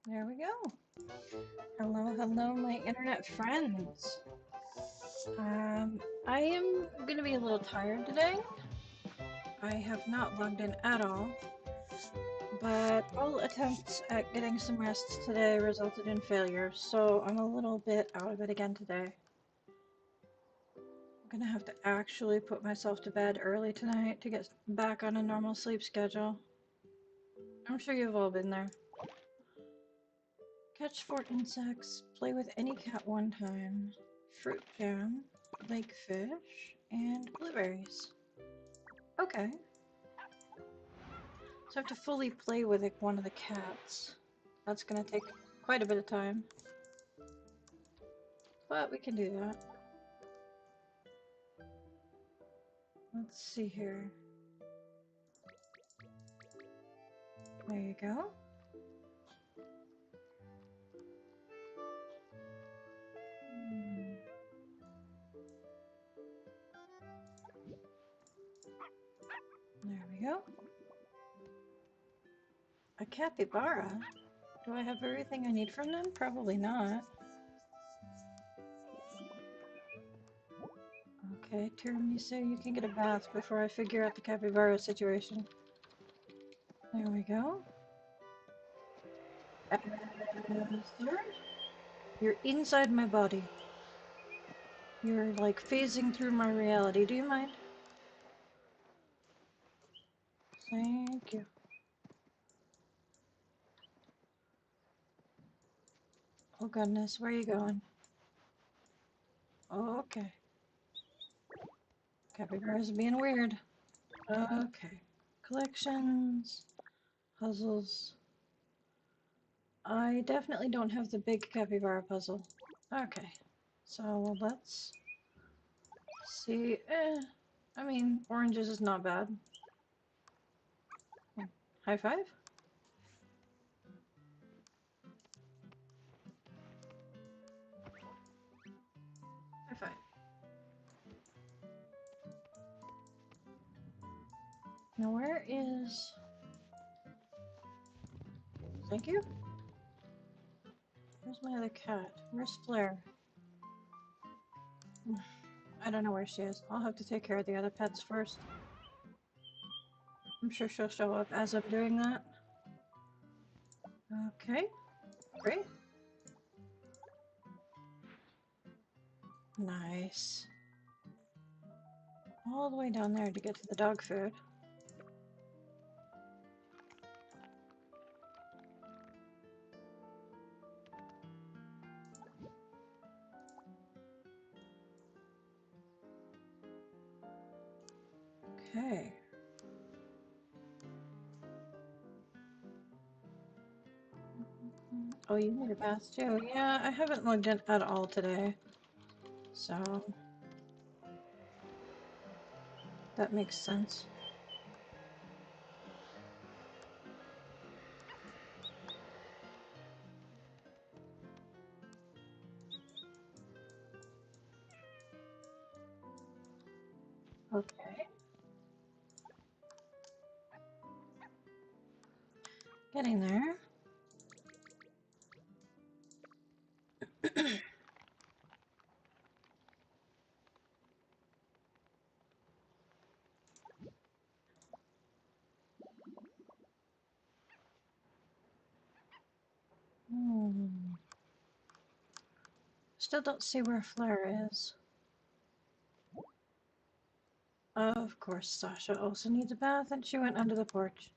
There we go. Hello, hello, my internet friends. I am gonna be a little tired today. I have not logged in at all, but all attempts at getting some rest today resulted in failure, so I'm a little bit out of it again today. I'm gonna have to actually put myself to bed early tonight to get back on a normal sleep schedule. I'm sure you've all been there. Catch 4 insects, play with any cat one time, fruit jam, lake fish, and blueberries. Okay, so I have to fully play with like one of the cats. That's gonna take quite a bit of time, but we can do that. Let's see here. There you go. There we go. A capybara? Do I have everything I need from them? Probably not. Okay, tiramisu, you can get a bath before I figure out the capybara situation. There we go. Sir, you're inside my body. You're like phasing through my reality. Do you mind? Thank you. Oh goodness, where are you going? Okay. Capybara's being weird. Okay. Collections, puzzles. I definitely don't have the big capybara puzzle. Okay. So let's see. I mean, oranges is not bad. High five? High five. Now where is... Thank you? Where's my other cat? Where's Flair? I don't know where she is. I'll have to take care of the other pets first. I'm sure she'll show up as I'm doing that. Okay, great. Nice. All the way down there to get to the dog food. Okay. Oh, you need a bath too. Yeah, I haven't logged in at all today. So that makes sense. Okay. Getting there. Hmm. Still don't see where Fleur is. Of course, Sasha also needs a bath and she went under the porch.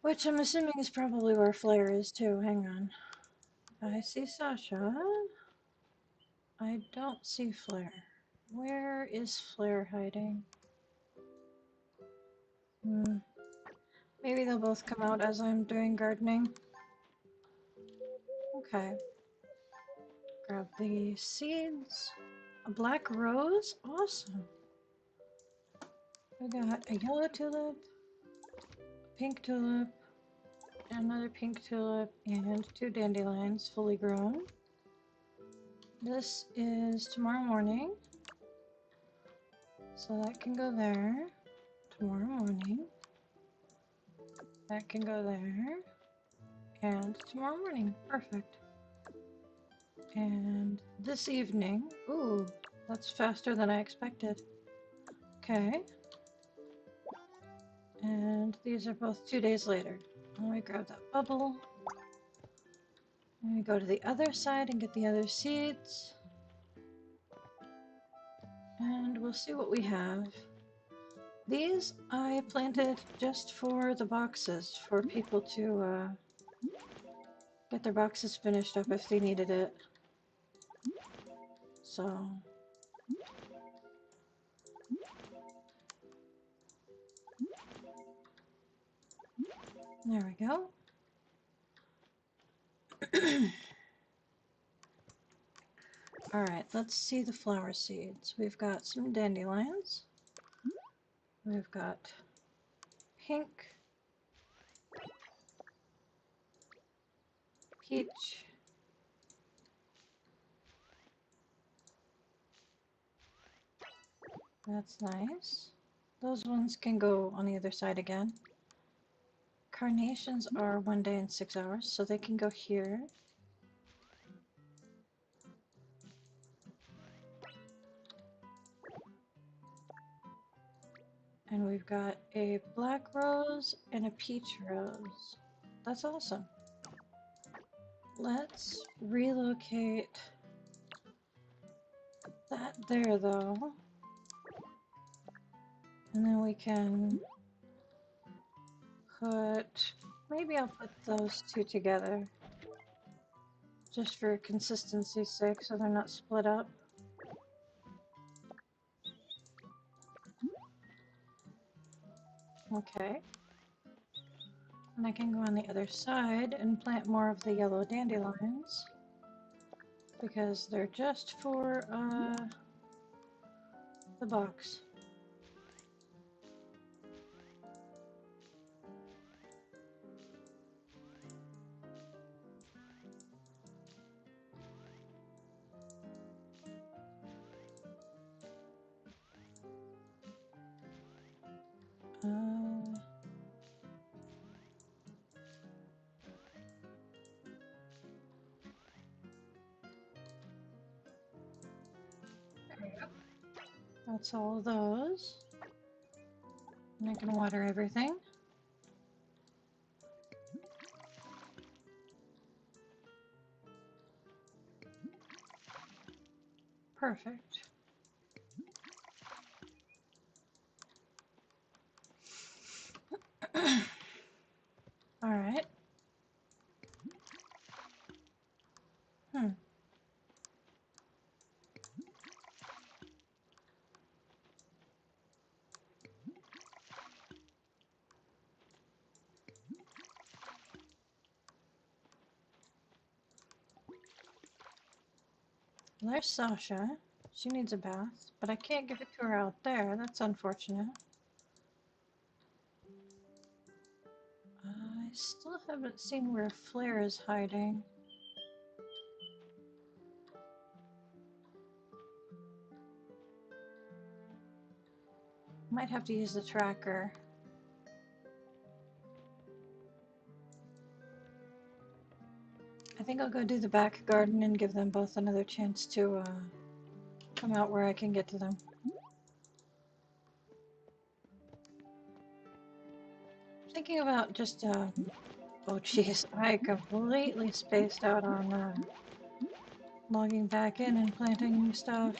Which I'm assuming is probably where Flare is too. Hang on. I see Sasha. I don't see Flare. Where is Flare hiding? Hmm. Maybe they'll both come out as I'm doing gardening. Okay. Grab the seeds. A black rose? Awesome. We got a yellow tulip, pink tulip, another pink tulip, and 2 dandelions fully grown. This is tomorrow morning, so that can go there. Tomorrow morning. That can go there. And tomorrow morning. Perfect. And this evening. Ooh, that's faster than I expected. Okay. And these are both 2 days later. Let me grab that bubble. Let me go to the other side and get the other seeds. And we'll see what we have. These I planted just for the boxes, for people to get their boxes finished up if they needed it. So, there we go. Alright, let's see the flower seeds. We've got some dandelions. We've got pink, peach, that's nice. Those ones can go on the other side again. Carnations are 1 day and 6 hours, so they can go here. And we've got a black rose and a peach rose. That's awesome. Let's relocate that there though. And then we can put, maybe I'll put those two together. Just for consistency's sake, so they're not split up. Okay. And I can go on the other side and plant more of the yellow dandelions. Because they're just for the box. That's all of those. And I can water everything. Perfect. All right. There's Sasha. She needs a bath, but I can't give it to her out there. That's unfortunate. I still haven't seen where Flare is hiding. Might have to use the tracker. I think I'll go do the back garden and give them both another chance to come out where I can get to them. Thinking about just, oh jeez, I completely spaced out on logging back in and planting new stuff.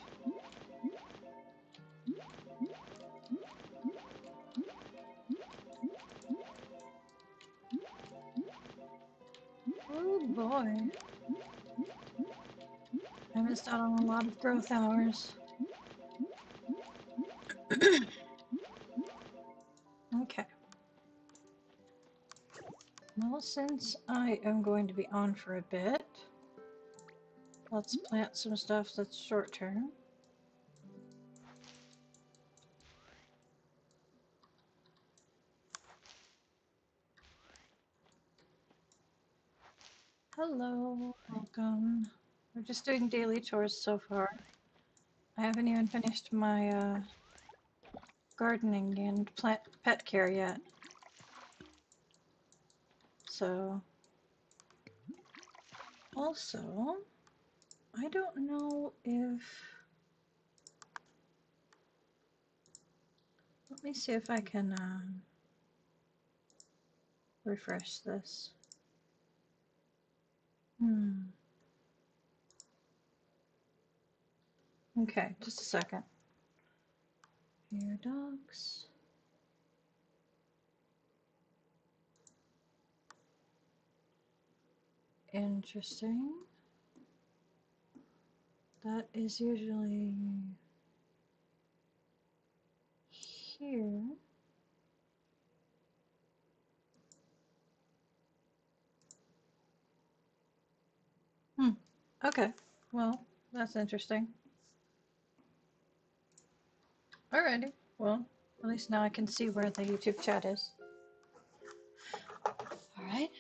Oh boy. I missed out on a lot of growth hours. Okay. Well, since I am going to be on for a bit, let's plant some stuff that's short term. Hello, welcome. We're just doing daily chores so far. I haven't even finished my gardening and pet care yet. So Also, I don't know if... Let me see if I can refresh this. Okay, just a second. Here, docs. Interesting. That is usually here. Okay, well, that's interesting. Alrighty, well, at least now I can see where the YouTube chat is. Alright.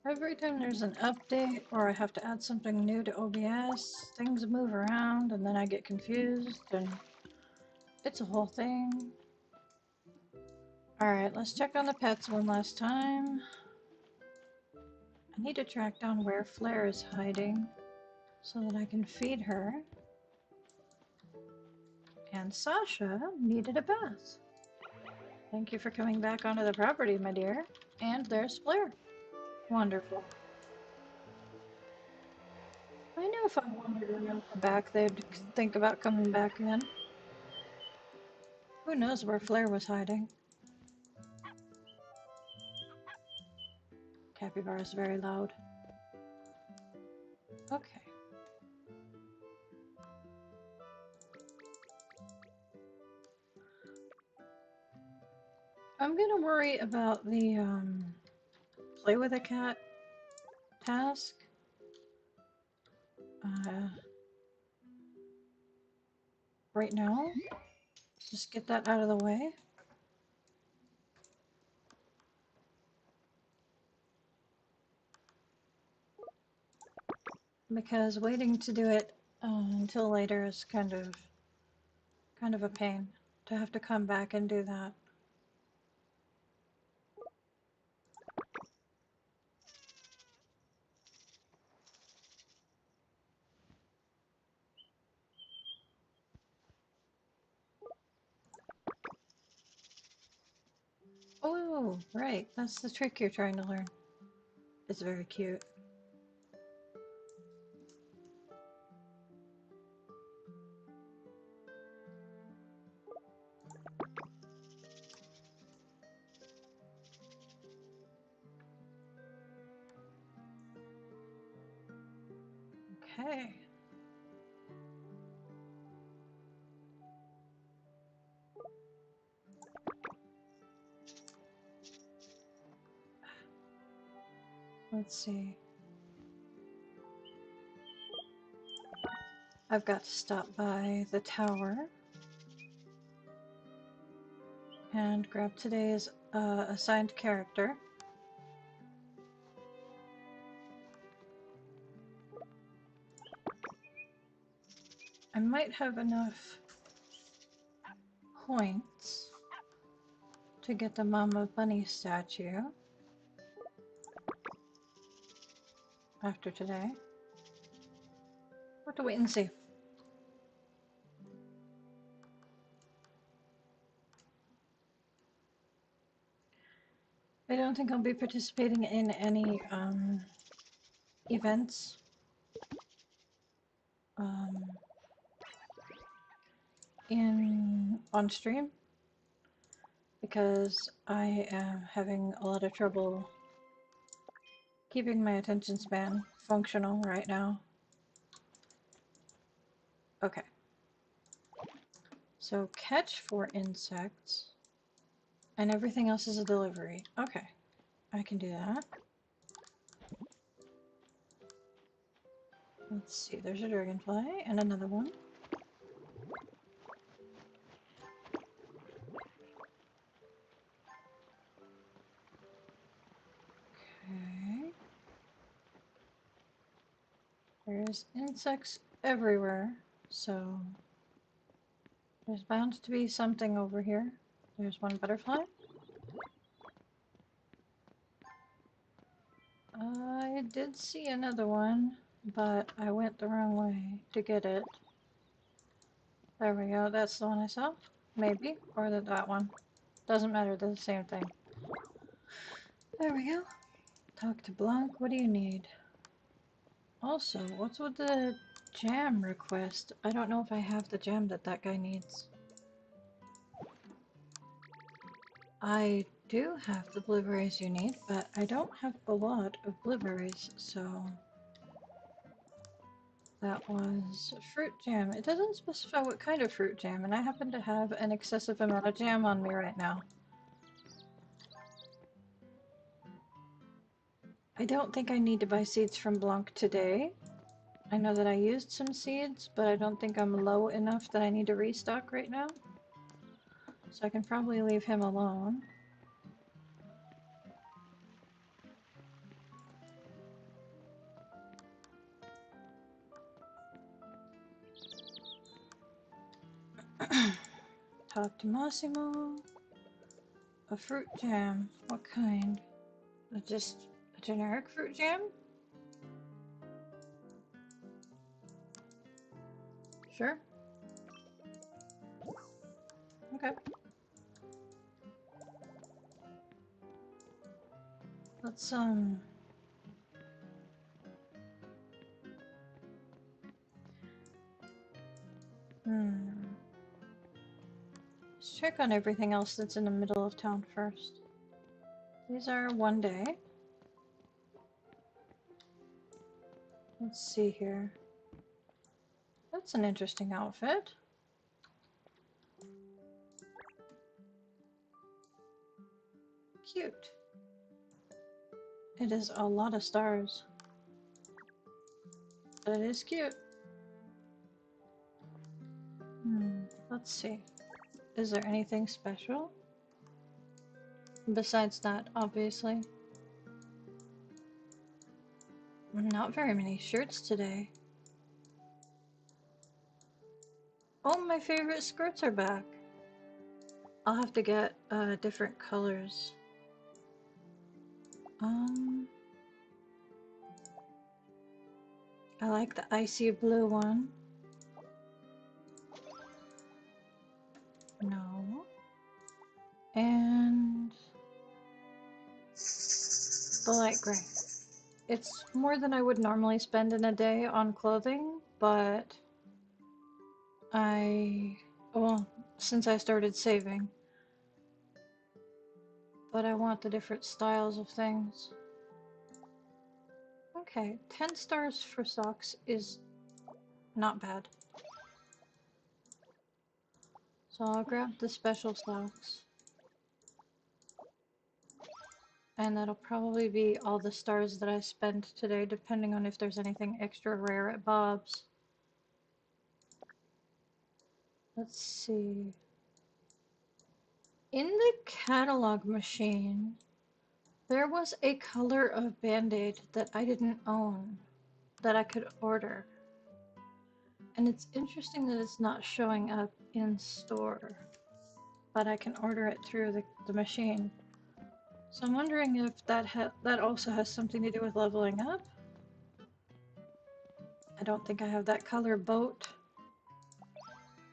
Every time there's an update or I have to add something new to OBS, things move around and then I get confused and it's a whole thing. Alright, let's check on the pets one last time. I need to track down where Flare is hiding so that I can feed her. And Sasha needed a bath. Thank you for coming back onto the property, my dear. And there's Flare. Wonderful. I knew if I wandered around the back, they'd think about coming back in. Who knows where Flare was hiding? Capybara is very loud. Okay. I'm gonna worry about the play with a cat task. Right now. Just get that out of the way. Because waiting to do it until later is kind of a pain to have to come back and do that. Oh, right. That's the trick you're trying to learn. It's very cute. Okay. Let's see. I've got to stop by the tower and grab today's assigned character. I might have enough points to get the Mama Bunny statue after today. We'll have to wait and see. I don't think I'll be participating in any events on stream because I am having a lot of trouble keeping my attention span functional right now. Okay. So catch 4 insects and everything else is a delivery. Okay, I can do that. Let's see, there's a dragonfly and another one. Okay. There's insects everywhere, so there's bound to be something over here. There's one butterfly. I did see another one, but I went the wrong way to get it. There we go, that's the one I saw. Maybe, or that one. Doesn't matter, they're the same thing. There we go. Talk to Blanc, what do you need? Also, what's with the jam request? I don't know if I have the jam that that guy needs. I do have the blueberries you need, but I don't have a lot of blueberries, so... That was fruit jam. It doesn't specify what kind of fruit jam, and I happen to have an excessive amount of jam on me right now. I don't think I need to buy seeds from Blanc today. I know that I used some seeds, but I don't think I'm low enough that I need to restock right now. So I can probably leave him alone. Talk to Massimo. A fruit jam. What kind? Just a generic fruit jam? Sure. Okay. Let's let's check on everything else that's in the middle of town first. These are one day. Let's see here. That's an interesting outfit. Cute. It is a lot of stars. But it is cute. Let's see. Is there anything special? Besides that, obviously. Not very many shirts today. Oh, my favorite skirts are back. I'll have to get different colors. I like the icy blue one. No. And the light gray. It's more than I would normally spend in a day on clothing, but well, since I started saving. But I want the different styles of things. Okay, 10 stars for socks is not bad. So I'll grab the special socks. And that'll probably be all the stars that I spend today, depending on if there's anything extra rare at Bob's. Let's see. In the catalog machine, there was a color of Band-Aid that I didn't own, that I could order. And it's interesting that it's not showing up in store, but I can order it through the machine. So I'm wondering if that also has something to do with leveling up. I don't think I have that color boat.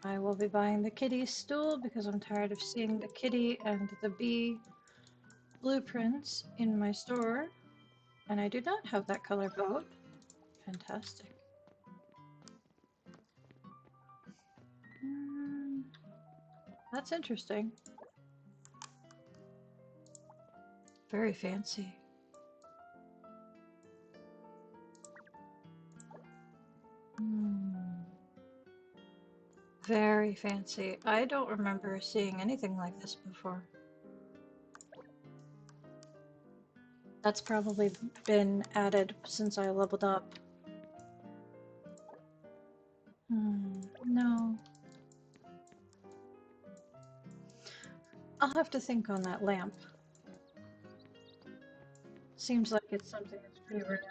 I will be buying the kitty stool because I'm tired of seeing the kitty and the bee blueprints in my store. And I do not have that color boat. Fantastic. That's interesting. Very fancy. Very fancy. I don't remember seeing anything like this before. That's probably been added since I leveled up. No. I'll have to think on that lamp. Seems like it's something that's pretty rare.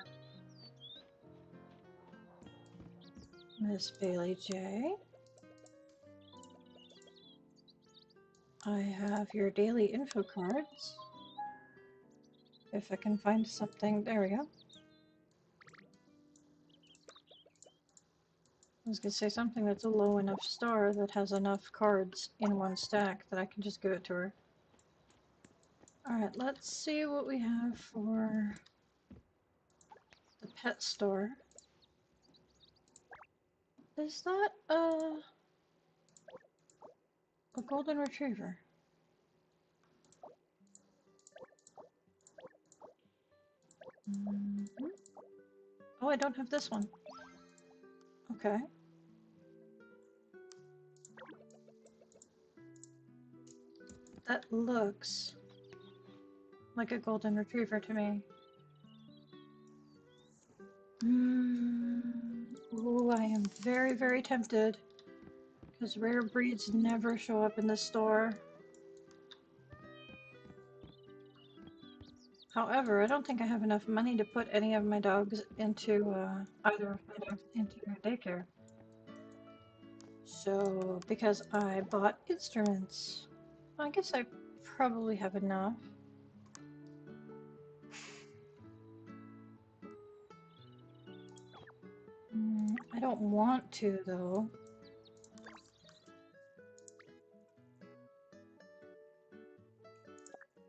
Miss Bailey J. I have your daily info cards. If I can find something. There we go. I was gonna say something that's a low enough star that has enough cards in one stack that I can just give it to her. Alright, let's see what we have for the pet store. Is that a golden retriever? Mhm. Oh, I don't have this one. Okay. That looks like a golden retriever to me. Ooh, I am very, very tempted. Because rare breeds never show up in the store. However, I don't think I have enough money to put any of my dogs into, either of my dogs into daycare. So, because I bought instruments, I guess I probably have enough. I don't want to, though.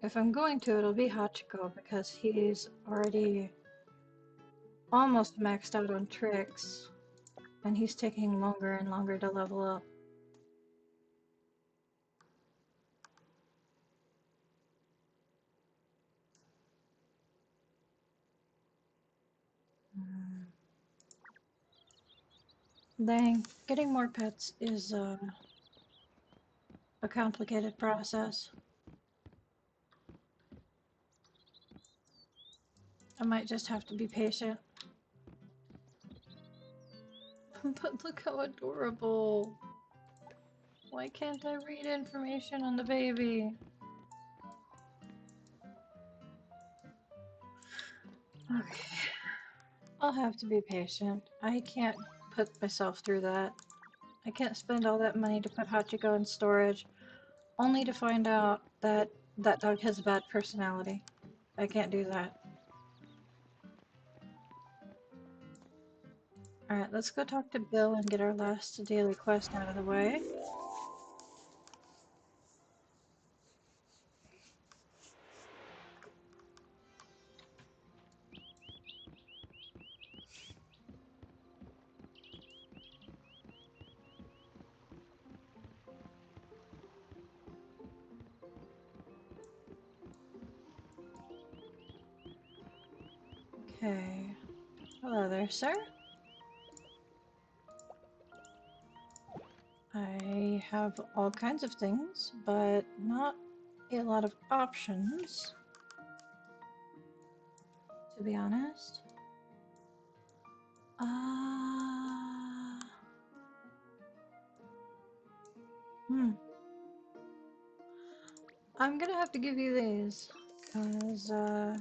If I'm going to, it'll be Hachiko, because he's already almost maxed out on tricks, and he's taking longer and longer to level up. Dang, getting more pets is a complicated process. I might just have to be patient. But look how adorable. Why can't I read information on the baby? Okay. I'll have to be patient. I can't put myself through that. I can't spend all that money to put Hachiko in storage, only to find out that that dog has a bad personality. I can't do that. Alright, let's go talk to Bill and get our last daily quest out of the way. Okay. Hello there, sir. I have all kinds of things, but not a lot of options, to be honest. Hmm. I'm gonna have to give you these, because, I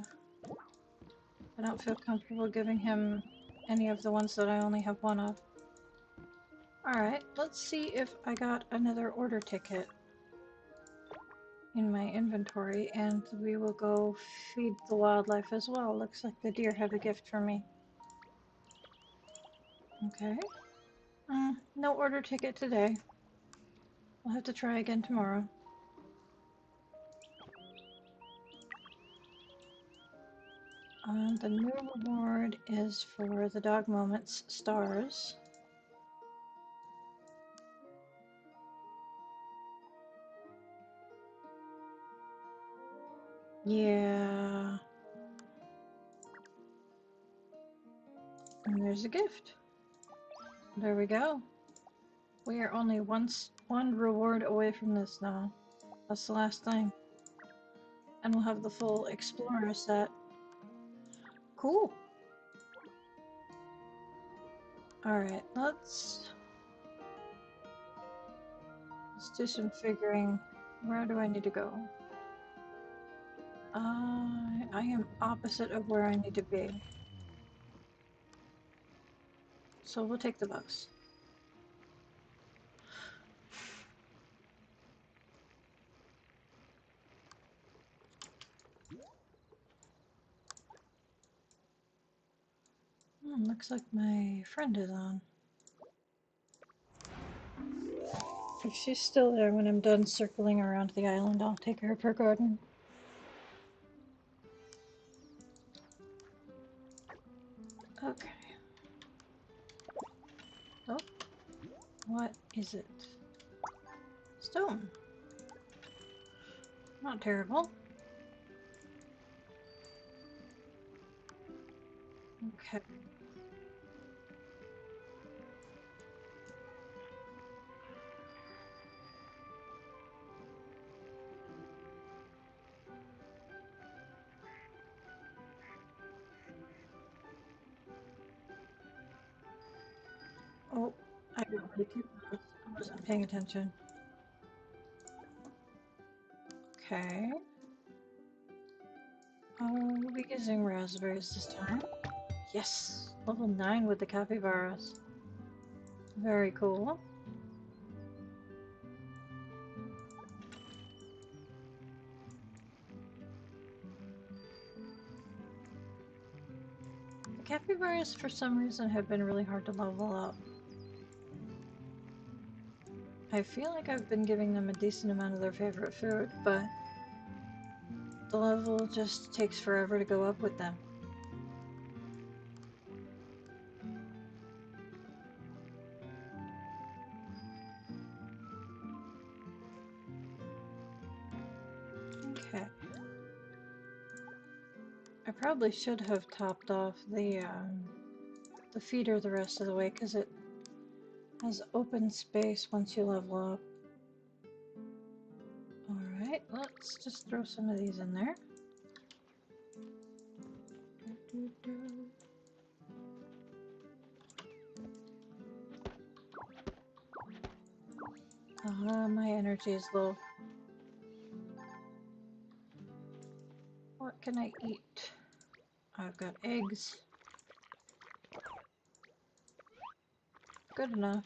don't feel comfortable giving him any of the ones that I only have one of. Alright, let's see if I got another order ticket in my inventory, and we will go feed the wildlife as well. Looks like the deer have a gift for me. Okay. No order ticket today. We'll have to try again tomorrow. The new reward is for the Dog Moments stars. Yeah. And there's a gift. There we go. We are only one reward away from this now. That's the last thing. And we'll have the full Explorer set. Cool. Alright, let's do some figuring. Where do I need to go? I am opposite of where I need to be. So we'll take the bus. Looks like my friend is on. If she's still there when I'm done circling around the island, I'll take her up her garden. Okay. Oh, what is it? Stone. Not terrible. Okay. Oh, I got way too close. I wasn't paying attention. Okay. We'll be using raspberries this time. Yes! Level 9 with the capybaras. Very cool. The capybaras, for some reason, have been really hard to level up. I feel like I've been giving them a decent amount of their favorite food, but the level just takes forever to go up with them. Okay. I probably should have topped off the feeder the rest of the way, because it has open space once you level up. Alright, let's just throw some of these in there. My energy is low. What can I eat? I've got eggs. Good enough.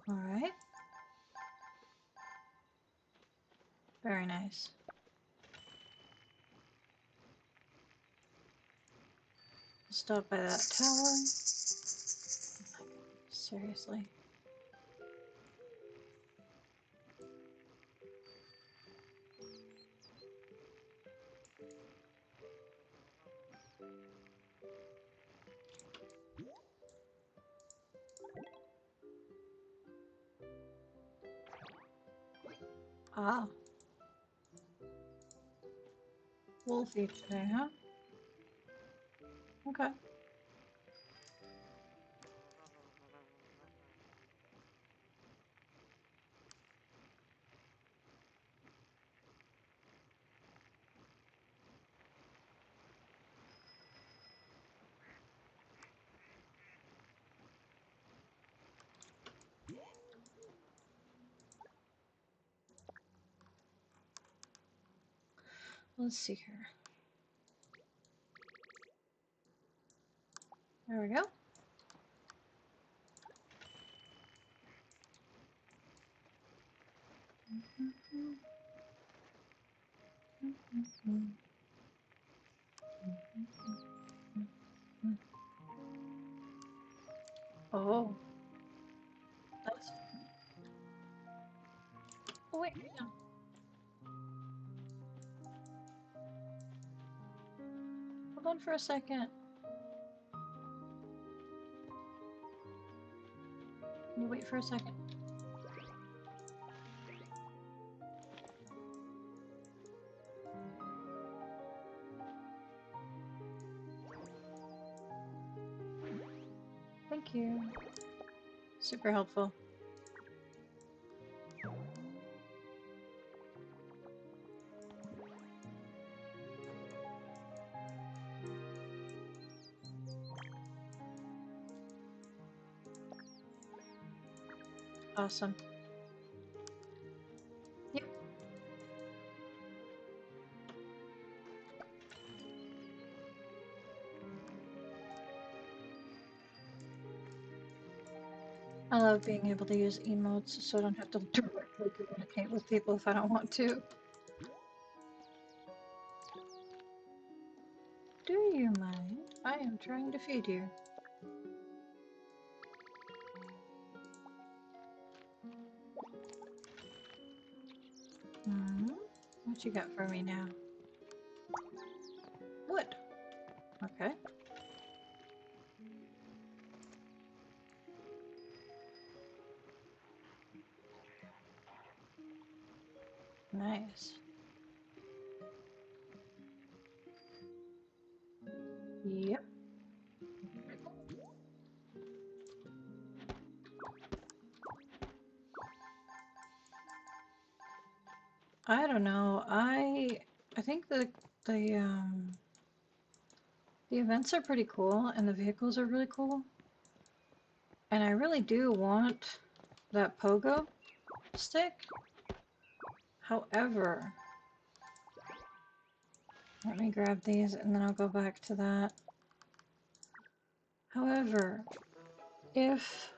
Alright. Very nice. Stop by that tower. Seriously. Ah. Wolf eat today, huh? Okay. Let's see here. There we go. Oh, that's. Oh, wait, no. Hold on for a second. Can you wait for a second? Thank you. Super helpful. Awesome. Yep. I love being able to use emotes so I don't have to directly communicate with people if I don't want to. Do you mind? I am trying to feed you. Hmm? What you got for me now? Wood. Okay. Nice. Yep. I don't know. I think the um the events are pretty cool and the vehicles are really cool. And I really do want that pogo stick. However, let me grab these and then I'll go back to that. However, if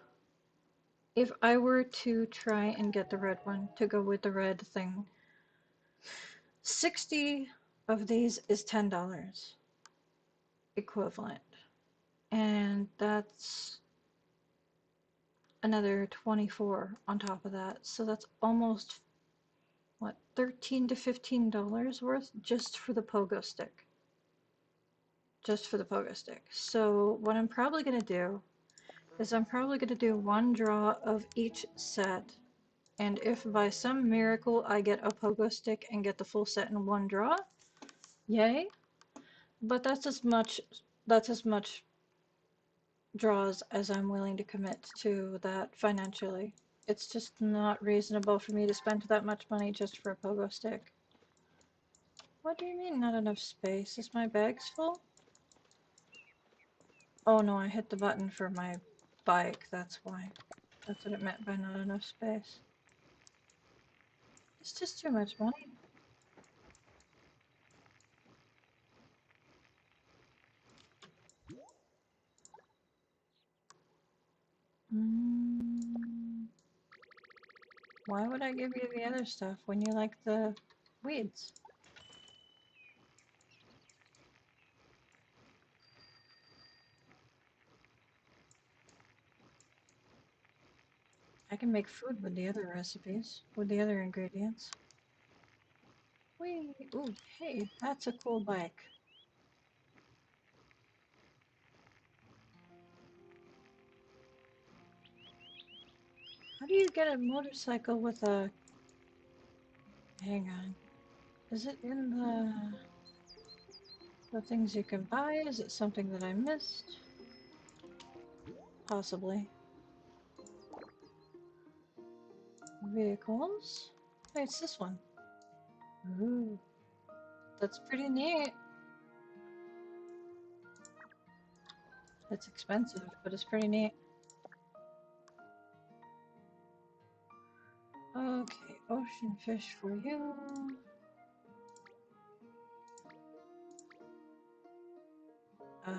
I were to try and get the red one to go with the red thing, 60 of these is $10 equivalent. And that's another 24 on top of that. So that's almost, what, $13 to $15 worth just for the pogo stick. Just for the pogo stick. So what I'm probably going to do is I'm probably going to do one draw of each set. And if by some miracle I get a pogo stick and get the full set in one draw, yay. But that's as much draws as I'm willing to commit to that financially. It's just not reasonable for me to spend that much money just for a pogo stick. What do you mean not enough space? Is my bags full? Oh no, I hit the button for my bike, that's why. That's what it meant by not enough space. It's just too much money. Why would I give you the other stuff when you like the weeds? I can make food with the other recipes, with the other ingredients. Whee! Ooh, hey, that's a cool bike. How do you get a motorcycle with a... Hang on. Is it in the things you can buy? Is it something that I missed? Possibly. Vehicles? Hey, it's this one. Ooh, that's pretty neat. It's expensive, but it's pretty neat. Okay, ocean fish for you. Uh,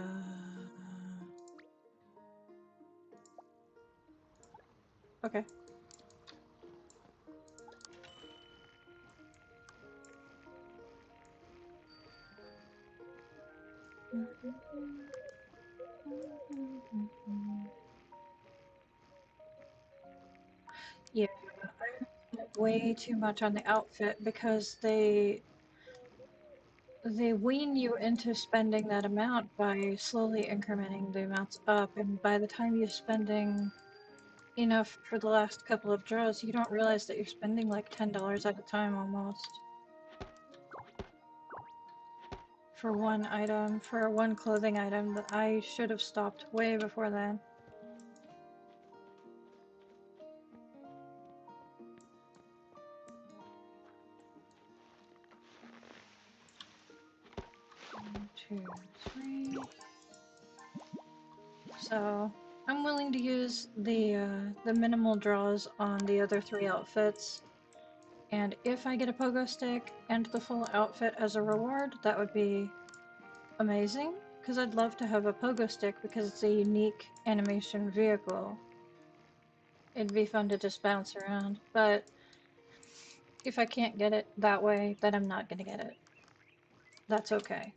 okay. Yeah, I spent way too much on the outfit because they wean you into spending that amount by slowly incrementing the amounts up, and by the time you're spending enough for the last couple of draws, you don't realize that you're spending like $10 at a time almost. For one item, for one clothing item that I should have stopped way before then. One, two, three. So I'm willing to use the minimal draws on the other three outfits. And if I get a pogo stick and the full outfit as a reward, that would be amazing. Because I'd love to have a pogo stick because it's a unique animation vehicle. it'd be fun to just bounce around. But if I can't get it that way, then I'm not gonna get it. That's okay.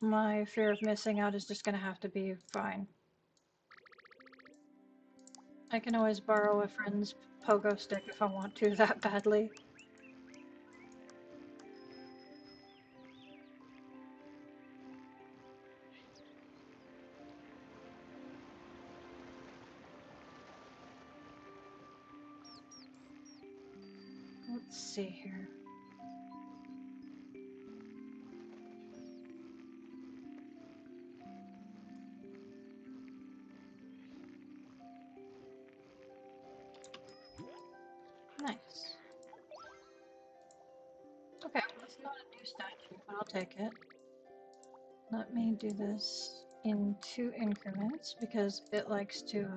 My fear of missing out is just gonna have to be fine. I can always borrow a friend's pogo stick if I want to that badly. Let's see here. Nice. Okay, well, it's not a new statue, but I'll take it. Let me do this in 2 increments because it likes to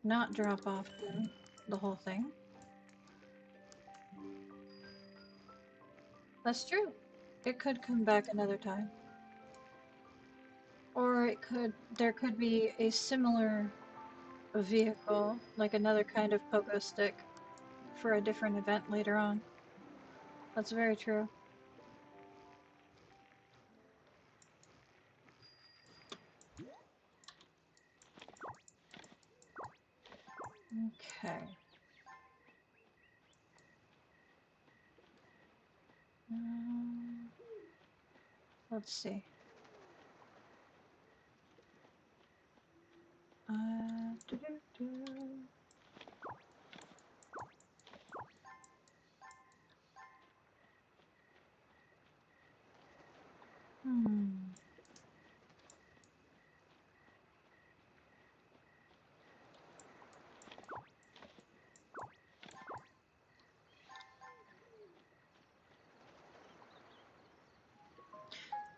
not drop off the whole thing. That's true. It could come back another time. Or there could be a similar vehicle, like another kind of pogo stick, for a different event later on. That's very true. Okay. Let's see. Doo-doo-doo.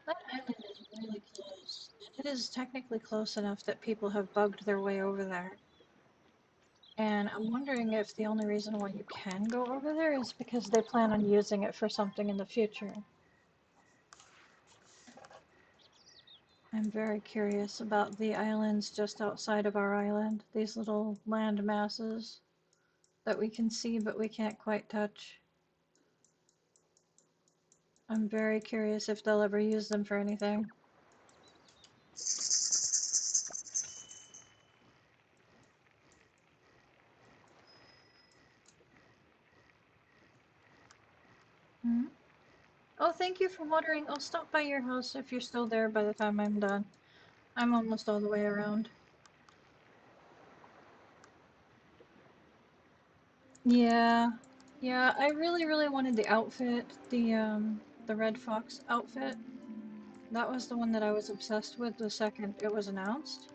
That island is really close. It is technically close enough that people have bugged their way over there. And I'm wondering if the only reason why you can go over there is because they plan on using it for something in the future. I'm very curious about the islands just outside of our island, these little land masses that we can see but we can't quite touch. I'm very curious if they'll ever use them for anything. Hmm? Oh, thank you for watering. I'll stop by your house if you're still there by the time I'm done. I'm almost all the way around. Yeah. Yeah, I really wanted the outfit, the Red Fox outfit. That was the one that I was obsessed with the second it was announced.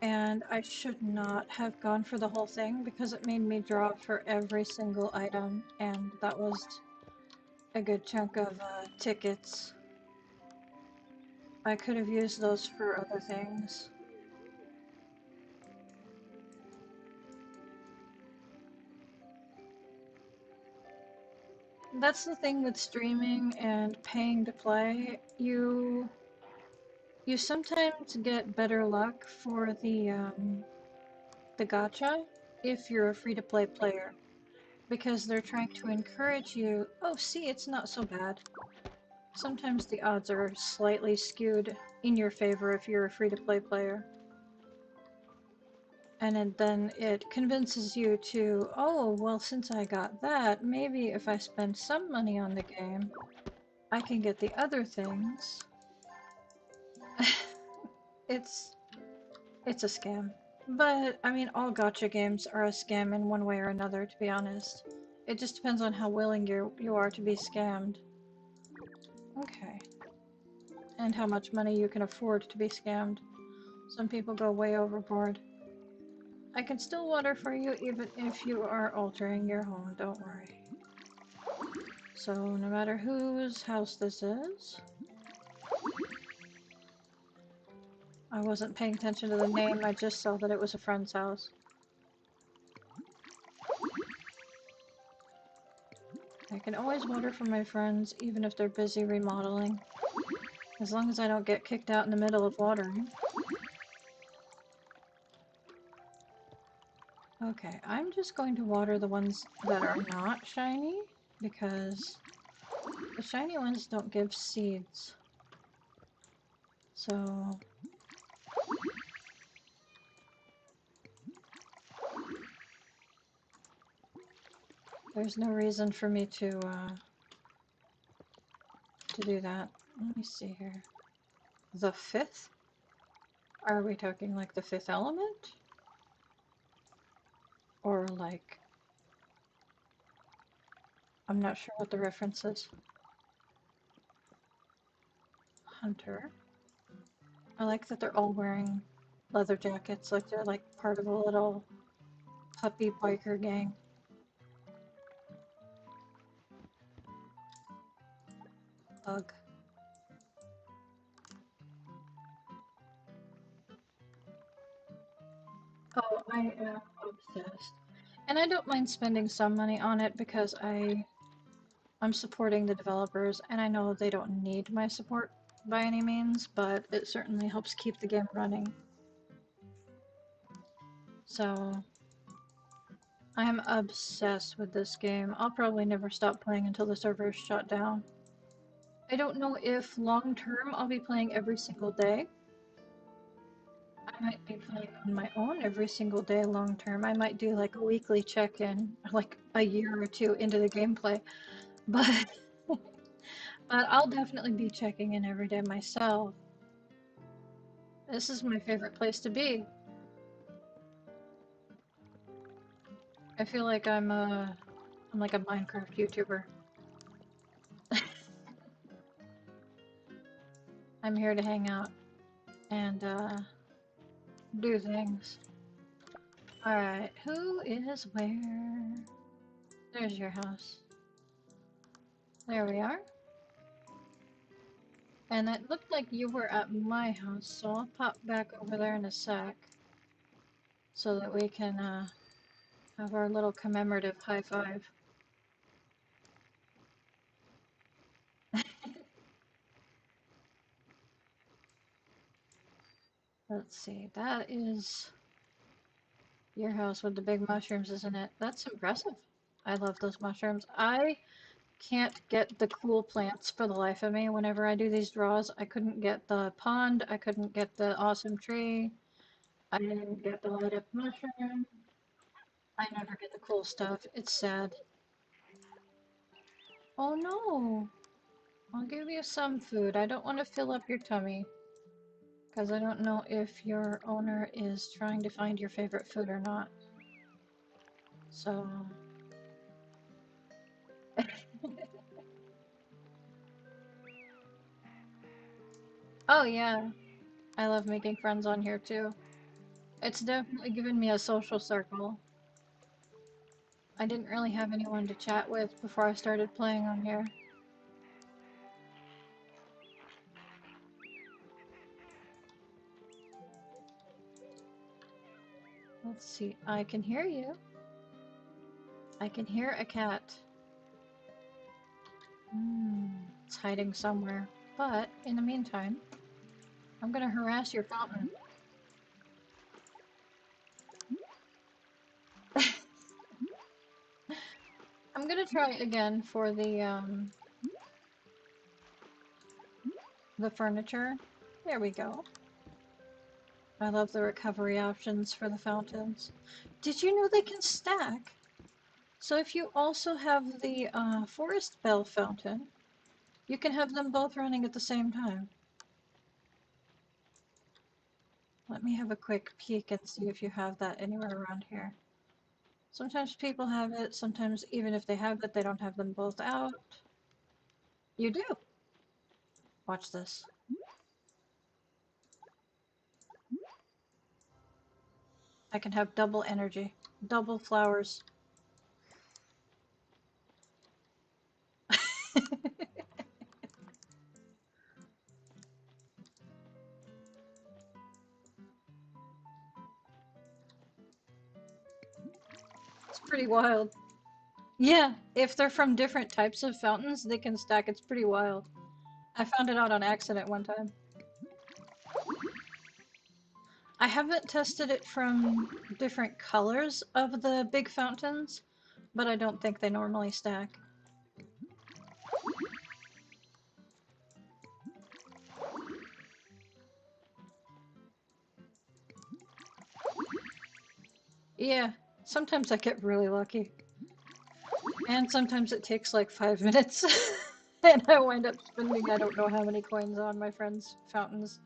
And I should not have gone for the whole thing because it made me draw for every single item, and that was a good chunk of tickets. I could have used those for other things. That's the thing with streaming and paying to play. You sometimes get better luck for the gacha if you're a free-to-play player, because they're trying to encourage you. Oh, see, it's not so bad. Sometimes the odds are slightly skewed in your favor if you're a free-to-play player. And then it convinces you to, oh, well, since I got that, maybe if I spend some money on the game, I can get the other things. It's a scam. But, I mean, all gacha games are a scam in one way or another, to be honest. It just depends on how willing you are to be scammed. Okay. And how much money you can afford to be scammed. Some people go way overboard. I can still water for you even if you are altering your home, don't worry. So, no matter whose house this is... I wasn't paying attention to the name, I just saw that it was a friend's house. I can always water for my friends, even if they're busy remodeling. As long as I don't get kicked out in the middle of watering. Okay, I'm just going to water the ones that are not shiny because the shiny ones don't give seeds. So there's no reason for me to do that. Let me see here. The fifth? Are we talking like the fifth element? Or like... I'm not sure what the reference is. Hunter. I like that they're all wearing leather jackets, like they're like part of a little puppy biker gang. Bug. Oh, I am obsessed. And I don't mind spending some money on it because I'm supporting the developers and I know they don't need my support by any means, but it certainly helps keep the game running. So I am obsessed with this game. I'll probably never stop playing until the server is shut down. I don't know if long term I'll be playing every single day. I might be playing on my own every single day long term. I might do like a weekly check-in, like a year or two into the gameplay. But but I'll definitely be checking in every day myself. This is my favorite place to be. I feel like I'm like a Minecraft YouTuber. I'm here to hang out and do things. Alright, who is where? There's your house. There we are. And it looked like you were at my house, so I'll pop back over there in a sec so that we can have our little commemorative high five. Let's see, that is your house with the big mushrooms, isn't it? That's impressive. I love those mushrooms. I can't get the cool plants for the life of me. Whenever I do these draws, I couldn't get the pond, I couldn't get the awesome tree, I didn't get the light up mushroom. I never get the cool stuff. It's sad. Oh no! I'll give you some food. I don't want to fill up your tummy. Because I don't know if your owner is trying to find your favorite food or not. So... Oh yeah, I love making friends on here too. It's definitely given me a social circle. I didn't really have anyone to chat with before I started playing on here. Let's see, I can hear you. I can hear a cat. It's hiding somewhere. But, in the meantime, I'm gonna harass your fountain. I'm gonna try again for the furniture. There we go. I love the recovery options for the fountains. Did you know they can stack? So if you also have the forest bell fountain, you can have them both running at the same time. Let me have a quick peek and see if you have that anywhere around here. Sometimes people have it, sometimes even if they have it, they don't have them both out. You do. Watch this. I can have double energy, double flowers. It's pretty wild. Yeah, if they're from different types of fountains, they can stack. It's pretty wild. I found it out on accident one time. I haven't tested it from different colors of the big fountains, but I don't think they normally stack. Yeah, sometimes I get really lucky. And sometimes it takes like 5 minutes. And I wind up spending I don't know how many coins on my friends' fountains.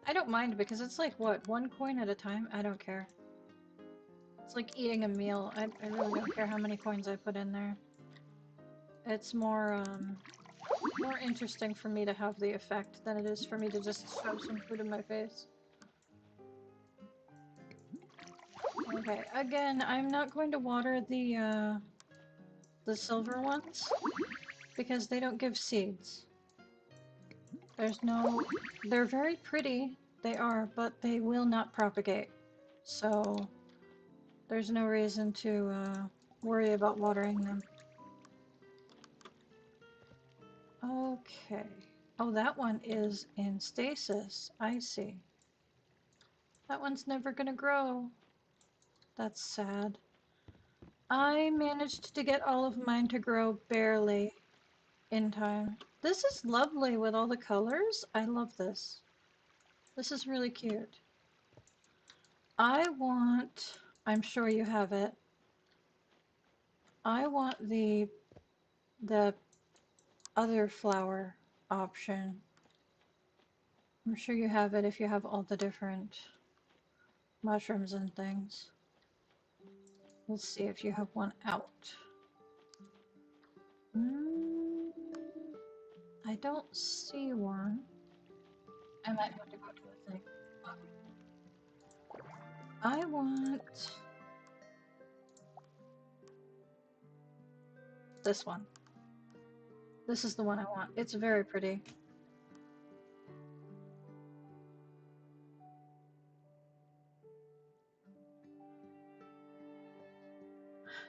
I don't mind because it's like, what, 1 coin at a time? I don't care. It's like eating a meal. I really don't care how many coins I put in there. It's more interesting for me to have the effect than it is for me to just shove some food in my face. Okay, again, I'm not going to water the silver ones because they don't give seeds. There's no... They're very pretty, they are, but they will not propagate. So there's no reason to worry about watering them. Okay. Oh, that one is in stasis. I see. That one's never gonna grow. That's sad. I managed to get all of mine to grow barely in time. This is lovely with all the colors. I love this. This is really cute. I want... I'm sure you have it. I want the other flower option. I'm sure you have it if you have all the different mushrooms and things. Let's see if you have one out. Mm, I don't see one. I might have to go to the thing. I want this one. This is the one I want. It's very pretty.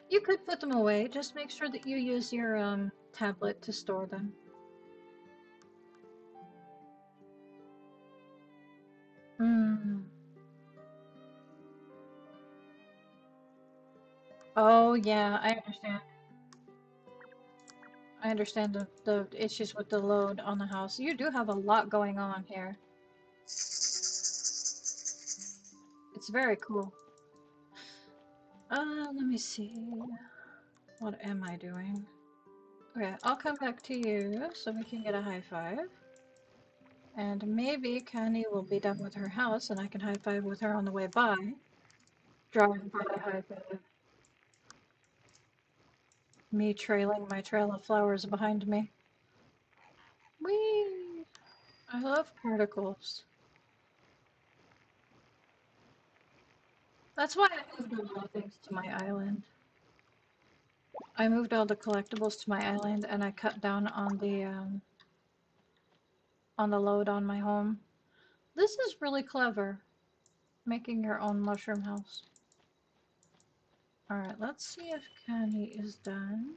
You could put them away. Just make sure that you use your tablet to store them. Hmm. Oh yeah, I understand. I understand the issues with the load on the house. You do have a lot going on here. It's very cool. Let me see. What am I doing? Okay, I'll come back to you so we can get a high five. And maybe Connie will be done with her house and I can high five with her on the way by. Drive by high five. Me trailing my trail of flowers behind me. Whee! I love particles. That's why I moved a lot of things to my island. I moved all the collectibles to my island and I cut down on the load on my home. This is really clever, making your own mushroom house. Alright, let's see if Connie is done.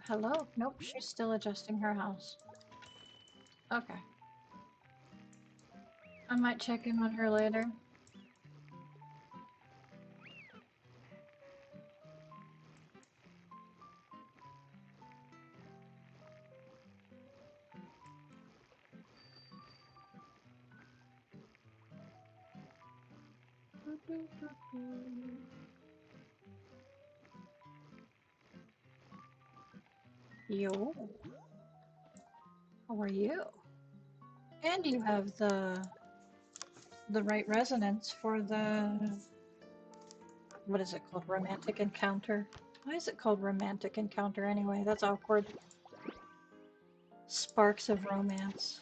Hello? Nope, she's still adjusting her house. Okay. I might check in on her later. Yo, how are you? And you have the right resonance for the, what is it called? Romantic encounter? Why is it called romantic encounter anyway? That's awkward. Sparks of romance.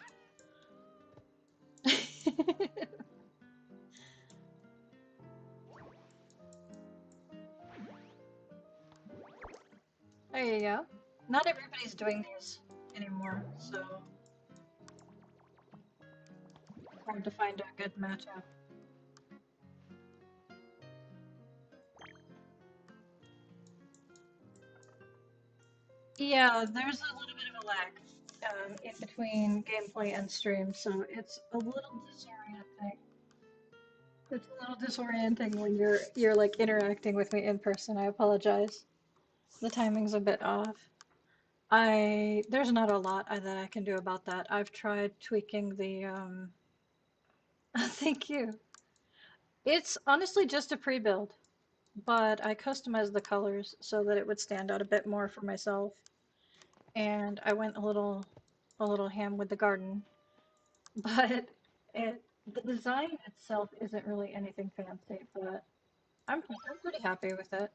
There you go. Not everybody's doing these anymore, so hard to find a good matchup. Yeah, there's a little bit of a lag. in between gameplay and stream, so it's a little disorienting. It's a little disorienting when you're like interacting with me in person. I apologize. The timing's a bit off. There's not a lot that I can do about that. I've tried tweaking the thank you. It's honestly just a pre-build, but I customized the colors so that it would stand out a bit more for myself. And I went a little ham with the garden, but the design itself isn't really anything fancy, but I'm pretty happy with it.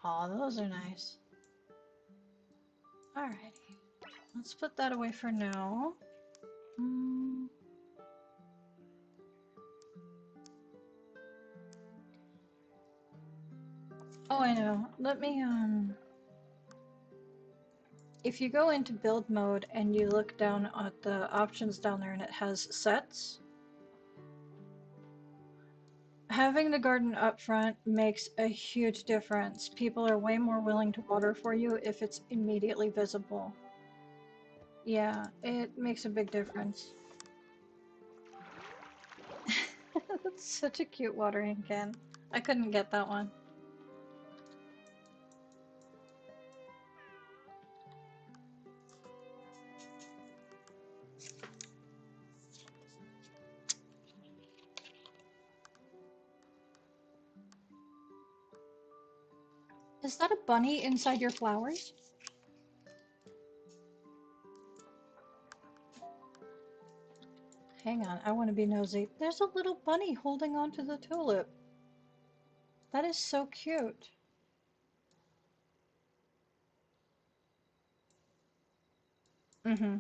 Aw, those are nice. Alrighty, let's put that away for now. Mm. Oh, I know. If you go into build mode and you look down at the options down there and it has sets, having the garden up front makes a huge difference. People are way more willing to water for you if it's immediately visible. Yeah, it makes a big difference. That's such a cute watering can. I couldn't get that one. Is that a bunny inside your flowers? Hang on, I want to be nosy. There's a little bunny holding onto the tulip. That is so cute. Mm-hmm.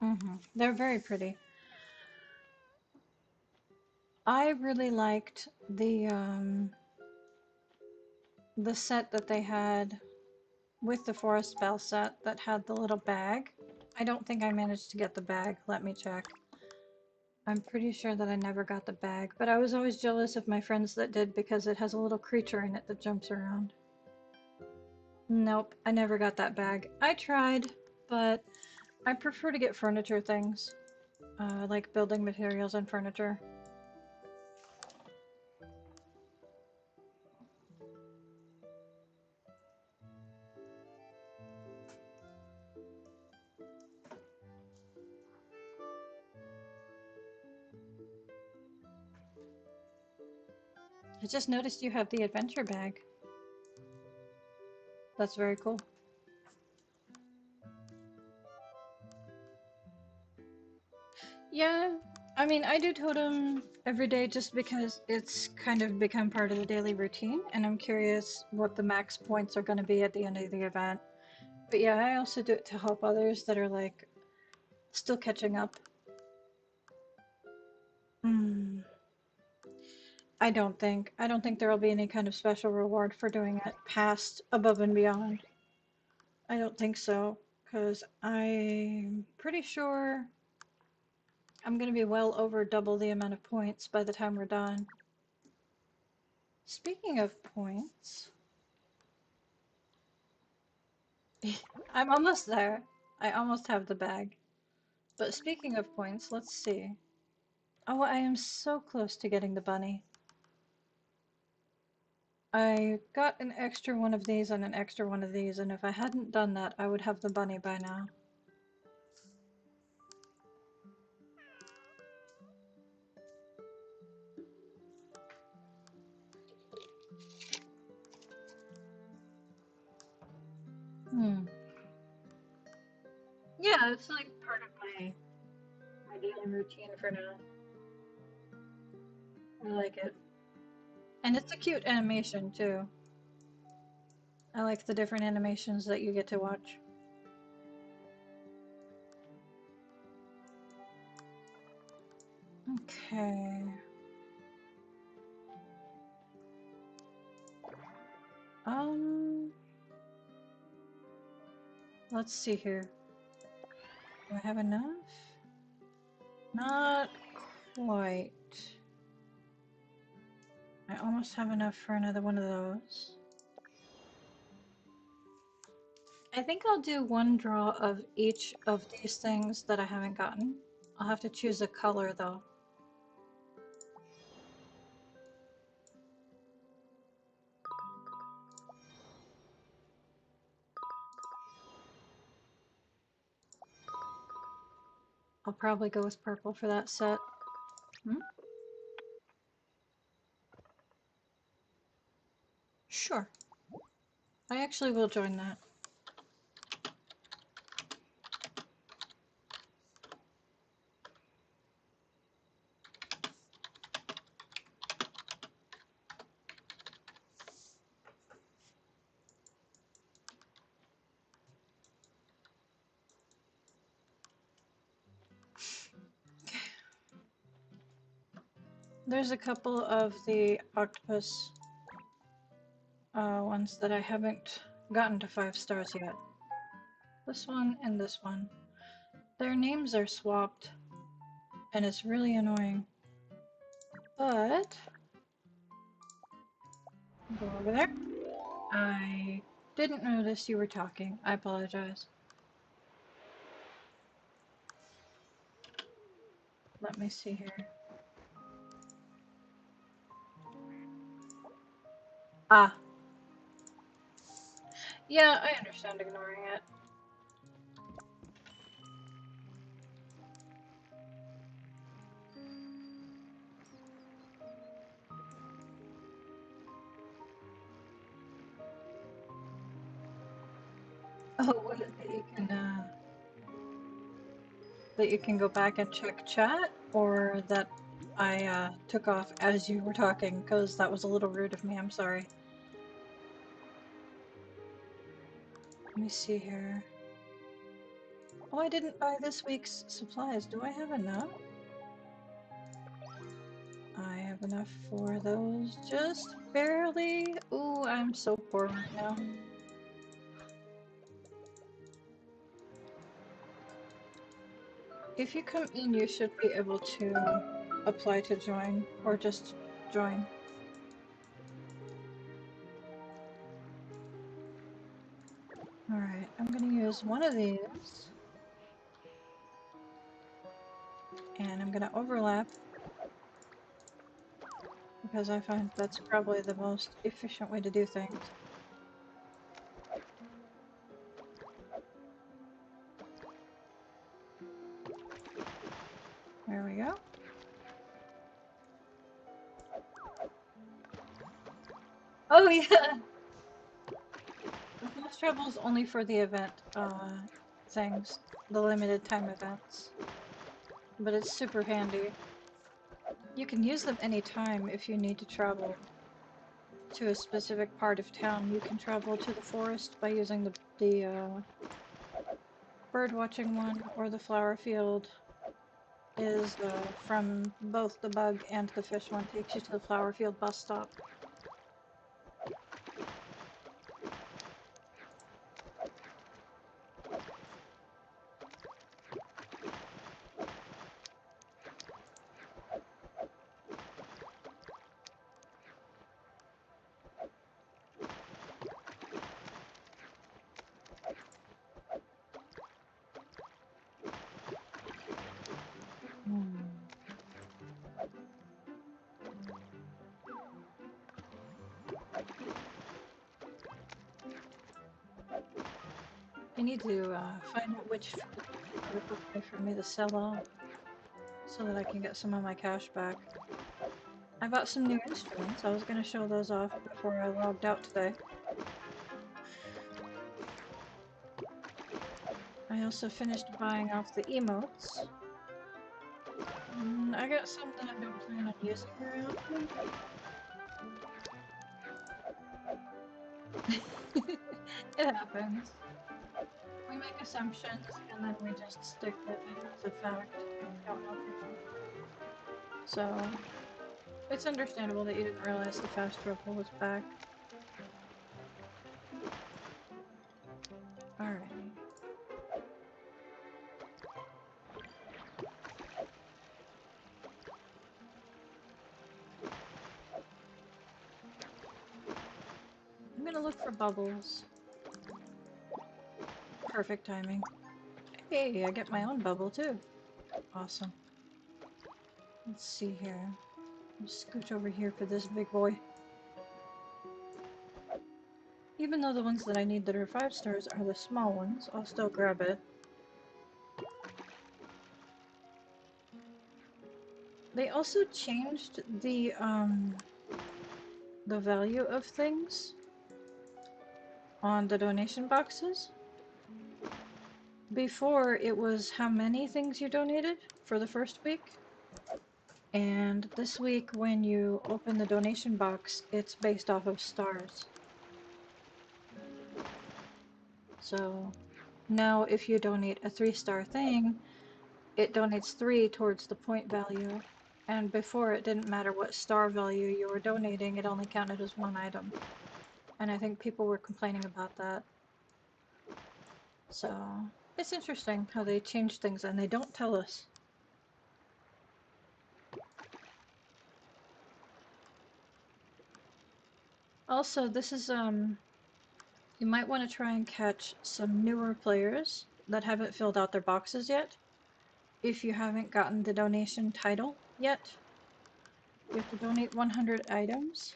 Mm-hmm. They're very pretty. I really liked the set that they had with the forest spell set that had the little bag. I don't think I managed to get the bag. Let me check. I'm pretty sure that I never got the bag, but I was always jealous of my friends that did because it has a little creature in it that jumps around. Nope, I never got that bag. I tried, but I prefer to get furniture things, like building materials and furniture. I just noticed you have the adventure bag. That's very cool. Yeah, I mean, I do totem every day just because it's kind of become part of the daily routine, and I'm curious what the max points are going to be at the end of the event. But yeah, I also do it to help others that are like still catching up. Hmm. I don't think there will be any kind of special reward for doing it past above and beyond. I don't think so, because I'm pretty sure I'm going to be well over double the amount of points by the time we're done. Speaking of points, I'm almost there. I almost have the bag. But speaking of points, let's see. Oh, I am so close to getting the bunny. I got an extra one of these and an extra one of these, and if I hadn't done that, I would have the bunny by now. Hmm. Yeah, it's like part of my daily routine for now. I like it. And it's a cute animation too. I like the different animations that you get to watch. Okay. Let's see here. Do I have enough? Not quite. I almost have enough for another one of those. I think I'll do one draw of each of these things that I haven't gotten. I'll have to choose a color though. I'll probably go with purple for that set. Hmm? Sure. I actually will join that. There's a couple of the octopus ones that I haven't gotten to 5 stars yet. This one and this one. Their names are swapped, and it's really annoying. But go over there. I didn't notice you were talking. I apologize. Let me see here. Ah. Yeah, I understand ignoring it. Oh, what is it that you can go back and check chat, or that I took off as you were talking, because that was a little rude of me. I'm sorry. Let me see here. Oh, I didn't buy this week's supplies. Do I have enough? I have enough for those. Just barely. Ooh, I'm so poor right now. If you come in, you should be able to apply to join, or just join. Alright, I'm gonna use one of these, and I'm gonna overlap, because I find that's probably the most efficient way to do things. There we go. Oh yeah! The fast travel is only for the event things, the limited time events. But it's super handy. You can use them anytime if you need to travel to a specific part of town. You can travel to the forest by using the bird watching one, or the flower field is from both the bug and the fish one, takes you to the flower field bus stop. I need to find out which food are okay for me to sell off, so that I can get some of my cash back. I bought some new instruments. I was going to show those off before I logged out today. I also finished buying off the emotes. I got some that I don't plan on using very often. It happens. We make assumptions and then we just stick with it as a fact. Don't know for sure. So it's understandable that you didn't realize the fast ripple was back. Alrighty. I'm gonna look for bubbles. Perfect timing. Hey, I get my own bubble too. Awesome. Let's see here. Scooch over here for this big boy. Even though the ones that I need that are 5 stars are the small ones, I'll still grab it. They also changed the value of things on the donation boxes. Before, it was how many things you donated for the first week. And this week, when you open the donation box, it's based off of stars. So now if you donate a 3-star thing, it donates 3 towards the point value. And before, it didn't matter what star value you were donating, it only counted as 1 item. And I think people were complaining about that. So it's interesting how they change things and they don't tell us. Also, this is, you might want to try and catch some newer players that haven't filled out their boxes yet. If you haven't gotten the donation title yet, you have to donate 100 items.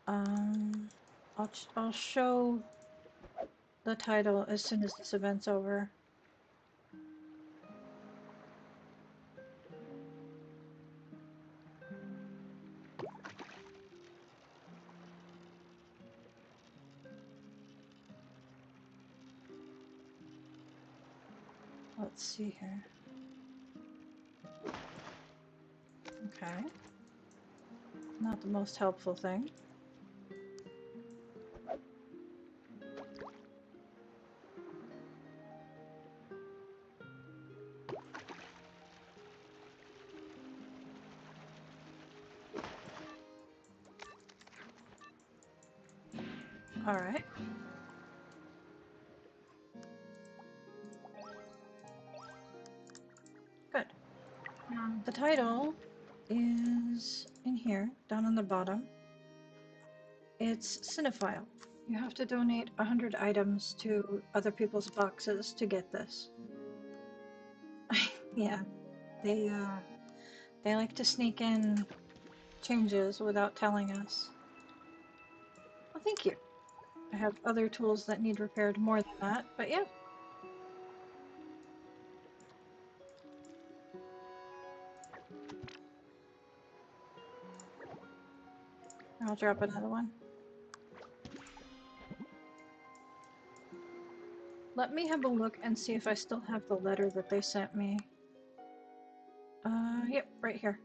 I'll show the title as soon as this event's over. Let's see here. Okay. Not the most helpful thing. Alright. Good. The title is in here, down on the bottom. It's Cinephile. You have to donate 100 items to other people's boxes to get this. Yeah, they like to sneak in changes without telling us. Well, thank you. I have other tools that need repaired more than that, but yeah. I'll drop another one. Let me have a look and see if I still have the letter that they sent me. Yep, right here.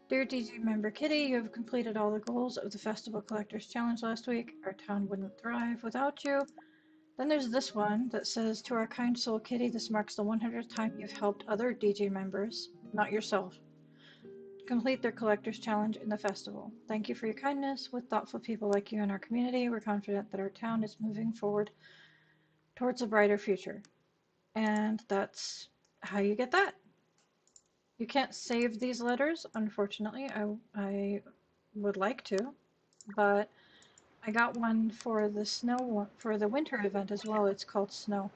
Dear DG member Kitty, you have completed all the goals of the Festival Collectors Challenge last week. Our town wouldn't thrive without you. Then there's this one that says, to our kind soul Kitty, this marks the 100th time you've helped other DG members, not yourself, complete their Collectors Challenge in the festival. Thank you for your kindness. With thoughtful people like you in our community, we're confident that our town is moving forward towards a brighter future. And that's how you get that. You can't save these letters, unfortunately. I would like to, but I got one for the snow, for the winter event as well. It's called Snow.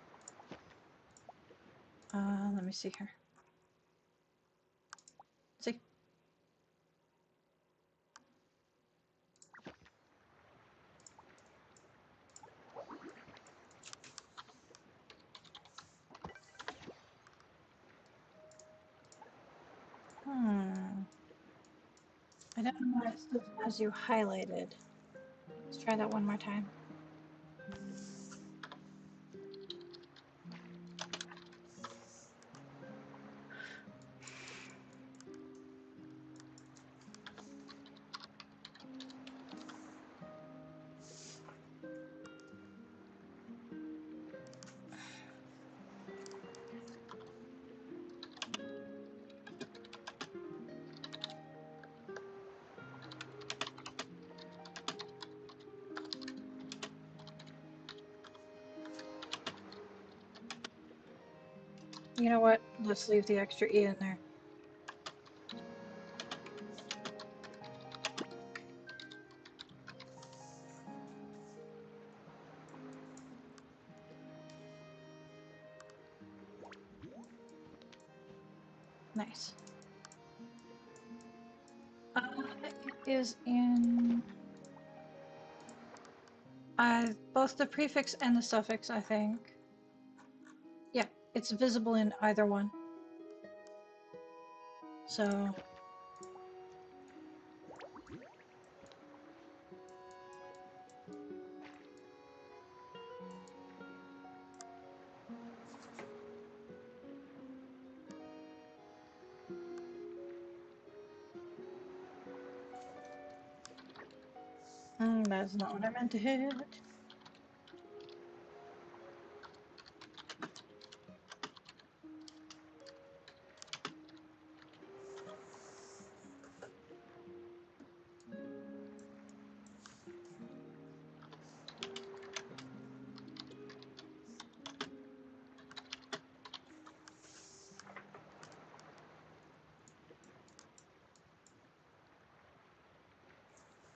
Let me see here. See. I don't know why it still has you highlighted. Let's try that one more time. You know what? Let's leave the extra E in there. Nice. It is in both the prefix and the suffix, I think. Yeah, it's visible in either one. So that's not what I meant to hit.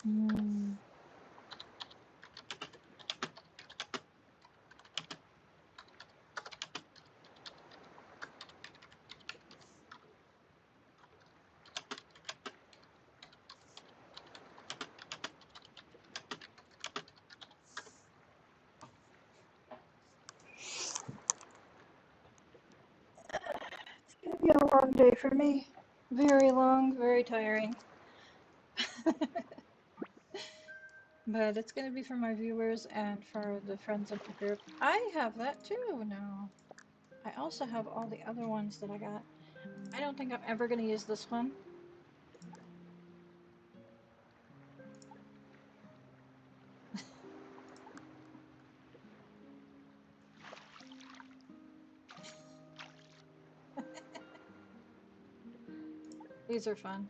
Mm. It's gonna be a long day for me. Very long, very tiring. But it's gonna be for my viewers and for the friends of the group. I have that too now. I also have all the other ones that I got. I don't think I'm ever gonna use this one. These are fun.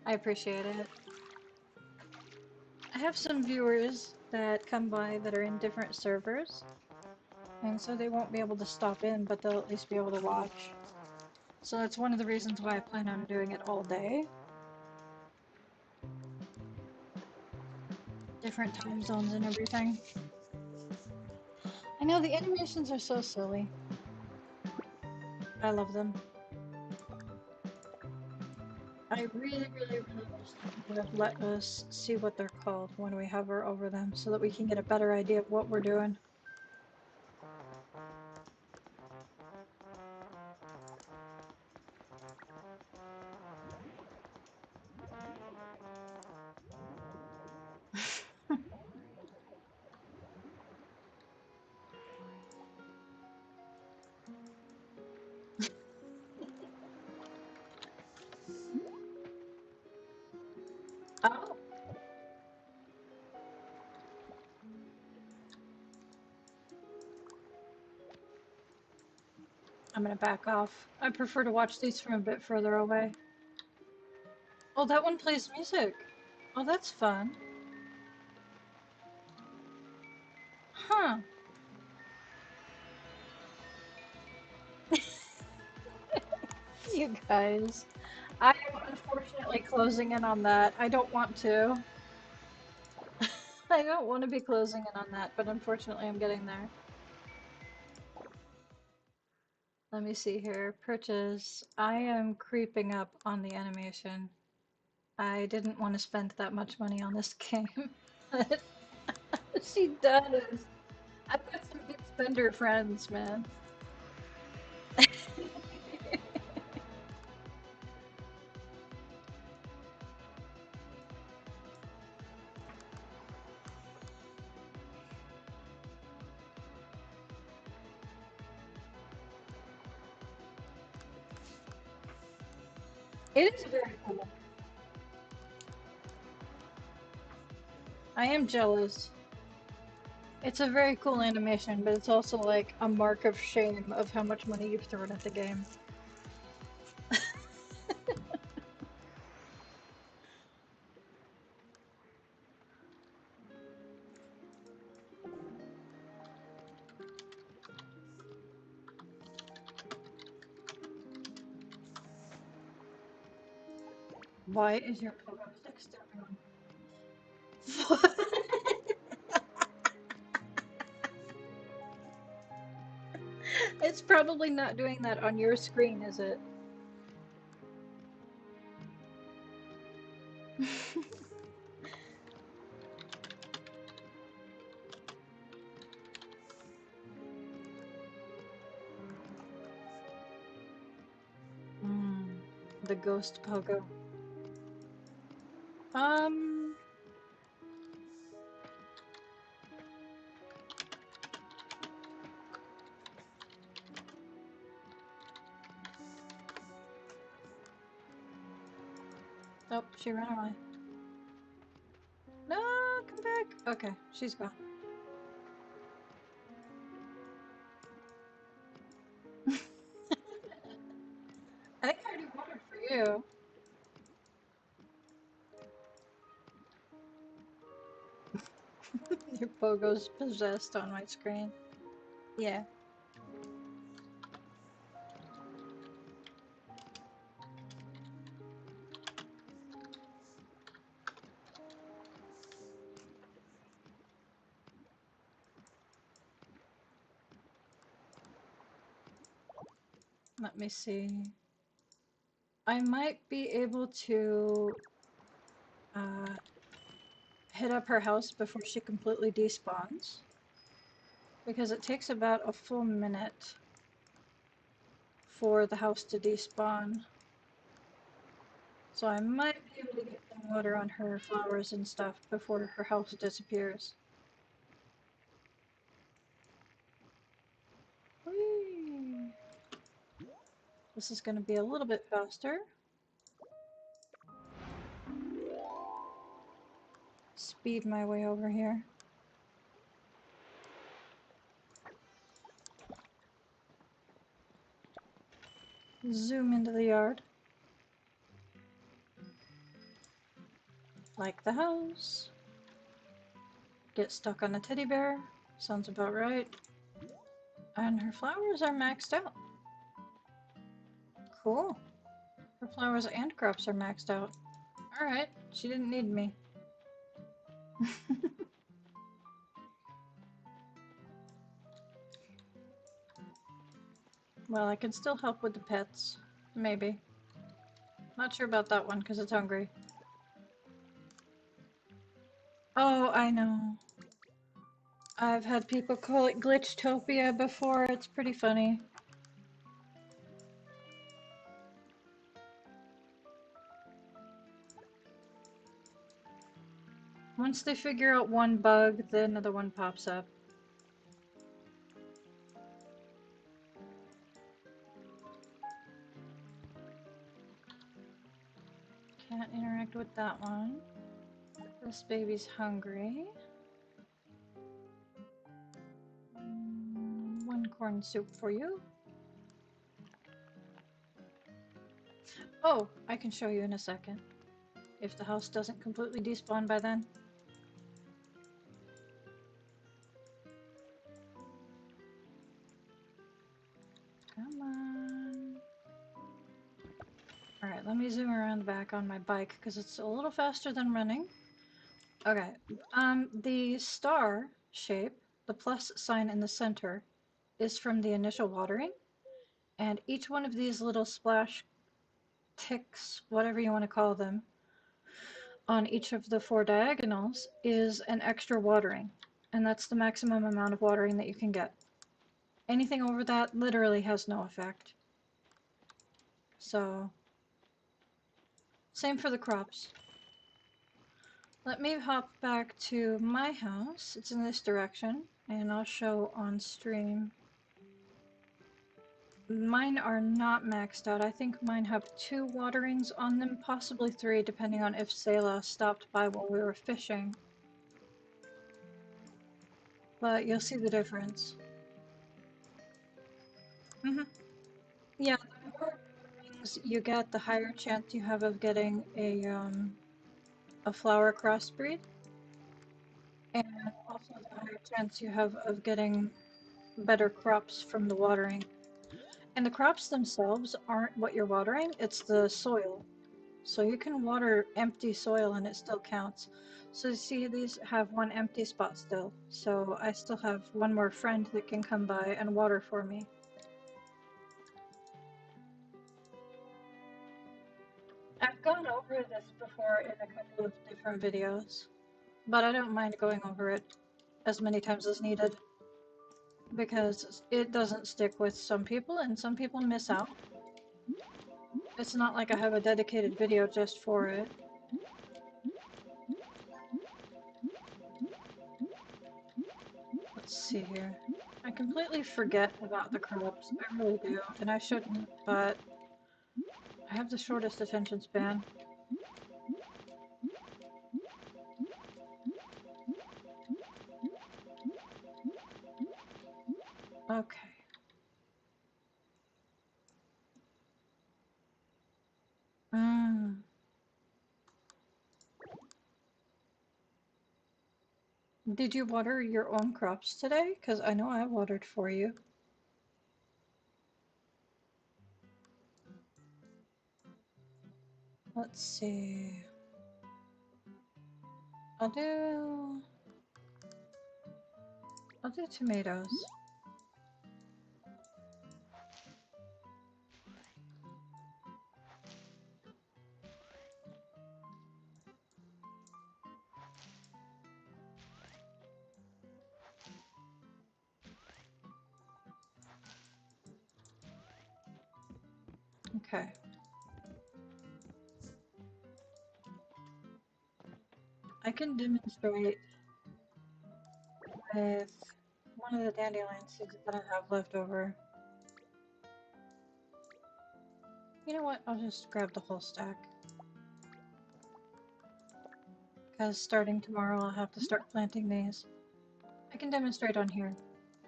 I appreciate it. I have some viewers that come by that are in different servers, and so they won't be able to stop in, but they'll at least be able to watch. So that's one of the reasons why I plan on doing it all day. Different time zones and everything. I know the animations are so silly. I love them. I really, really, really wish they would have let us see what they're called when we hover over them so that we can get a better idea of what we're doing. Oh. I'm gonna back off. I prefer to watch these from a bit further away. Oh, that one plays music. Oh, that's fun. Huh. You guys. I am unfortunately closing in on that. I don't want to. I don't want to be closing in on that, but unfortunately I'm getting there. Let me see here. Purchase. I am creeping up on the animation. I didn't want to spend that much money on this game, but she does. I've got some big spender friends, man. It is very cool. I am jealous. It's a very cool animation, but it's also like a mark of shame of how much money you've thrown at the game. Why is your pogo stick stepping on? What? It's probably not doing that on your screen, is it? Mm, the ghost pogo. Um, oh, she ran away. No, come back. Okay, she's gone. I think I already watered for you. Your pogo's possessed on my screen. Yeah. Let me see. I might be able to uh, hit up her house before she completely despawns, because it takes about a full minute for the house to despawn. So I might be able to get some water on her flowers and stuff before her house disappears. Whee! This is going to be a little bit faster. Speed my way over here. Zoom into the yard. Like the house. Get stuck on a teddy bear. Sounds about right. And her flowers are maxed out. Cool. Her flowers and crops are maxed out. Alright, she didn't need me. Well, I can still help with the pets. Maybe. Not sure about that one because it's hungry. Oh, I know. I've had people call it Glitchtopia before. It's pretty funny. Once they figure out one bug, then another one pops up. Can't interact with that one. This baby's hungry. One corn soup for you. Oh, I can show you in a second. If the house doesn't completely despawn by then. Come on. Alright, let me zoom around back on my bike because it's a little faster than running. Okay, the star shape, the plus sign in the center, is from the initial watering, and each one of these little splash ticks, whatever you want to call them, on each of the four diagonals is an extra watering, and that's the maximum amount of watering that you can get. Anything over that literally has no effect. So, same for the crops. Let me hop back to my house. It's in this direction, and I'll show on stream. Mine are not maxed out. I think mine have 2 waterings on them, possibly 3, depending on if Selah stopped by while we were fishing. But you'll see the difference. Yeah, the more waterings you get, the higher chance you have of getting a flower crossbreed, and also the higher chance you have of getting better crops from the watering. And the crops themselves aren't what you're watering, it's the soil. So you can water empty soil and it still counts. So you see these have one empty spot still. So I still have one more friend that can come by and water for me. I've gone over this before in a couple of different videos, but I don't mind going over it as many times as needed because it doesn't stick with some people and some people miss out. It's not like I have a dedicated video just for it. Let's see here. I completely forget about the crops. I really do, and I shouldn't, but I have the shortest attention span. Okay. Mm. Did you water your own crops today? Because I know I watered for you. Let's see. I'll do... I'll do tomatoes. Okay. I can demonstrate with one of the dandelion seeds that I have left over. You know what? I'll just grab the whole stack. Because starting tomorrow I'll have to start planting these. I can demonstrate on here.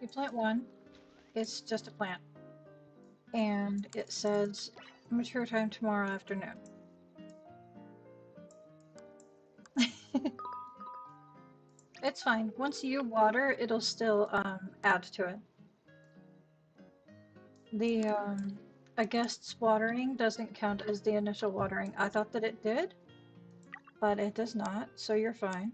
You plant one, it's just a plant. And it says mature time tomorrow afternoon. It's fine. Once you water, it'll still add to it. The a guest's watering doesn't count as the initial watering. I thought that it did, but it does not, so you're fine.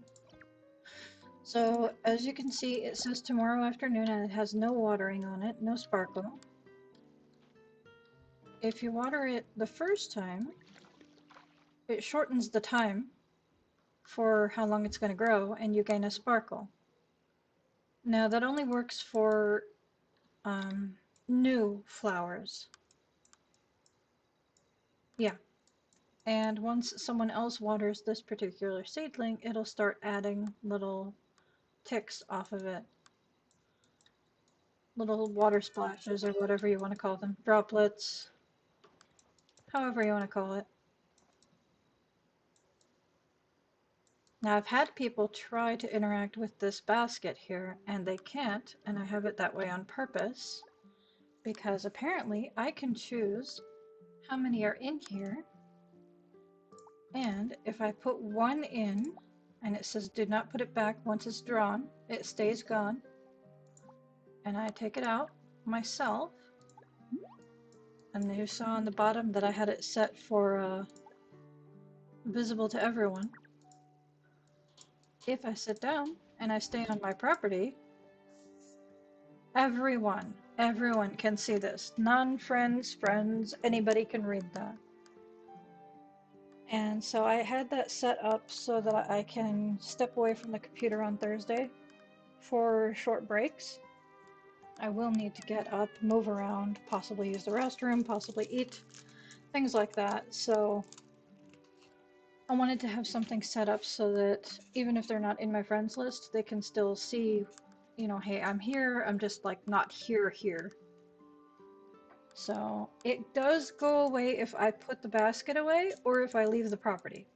So as you can see, it says tomorrow afternoon and it has no watering on it, no sparkle. If you water it the first time, it shortens the time for how long it's going to grow and you gain a sparkle. Now that only works for new flowers. Yeah. And once someone else waters this particular seedling, it'll start adding little ticks off of it. Little water splashes or whatever you want to call them. Droplets. However you want to call it. Now I've had people try to interact with this basket here and they can't, and I have it that way on purpose because apparently I can choose how many are in here, and if I put one in and it says do not put it back once it's drawn, it stays gone, and I take it out myself, and you saw on the bottom that I had it set for visible to everyone. If I sit down and I stay on my property, everyone can see this. Non-friends, friends, anybody can read that. And so I had that set up so that I can step away from the computer on Thursday for short breaks. I will need to get up, move around, possibly use the restroom, possibly eat, things like that. So I wanted to have something set up so that even if they're not in my friends list, they can still see, you know, hey, I'm here, I'm just like not here. So it does go away if I put the basket away or if I leave the property.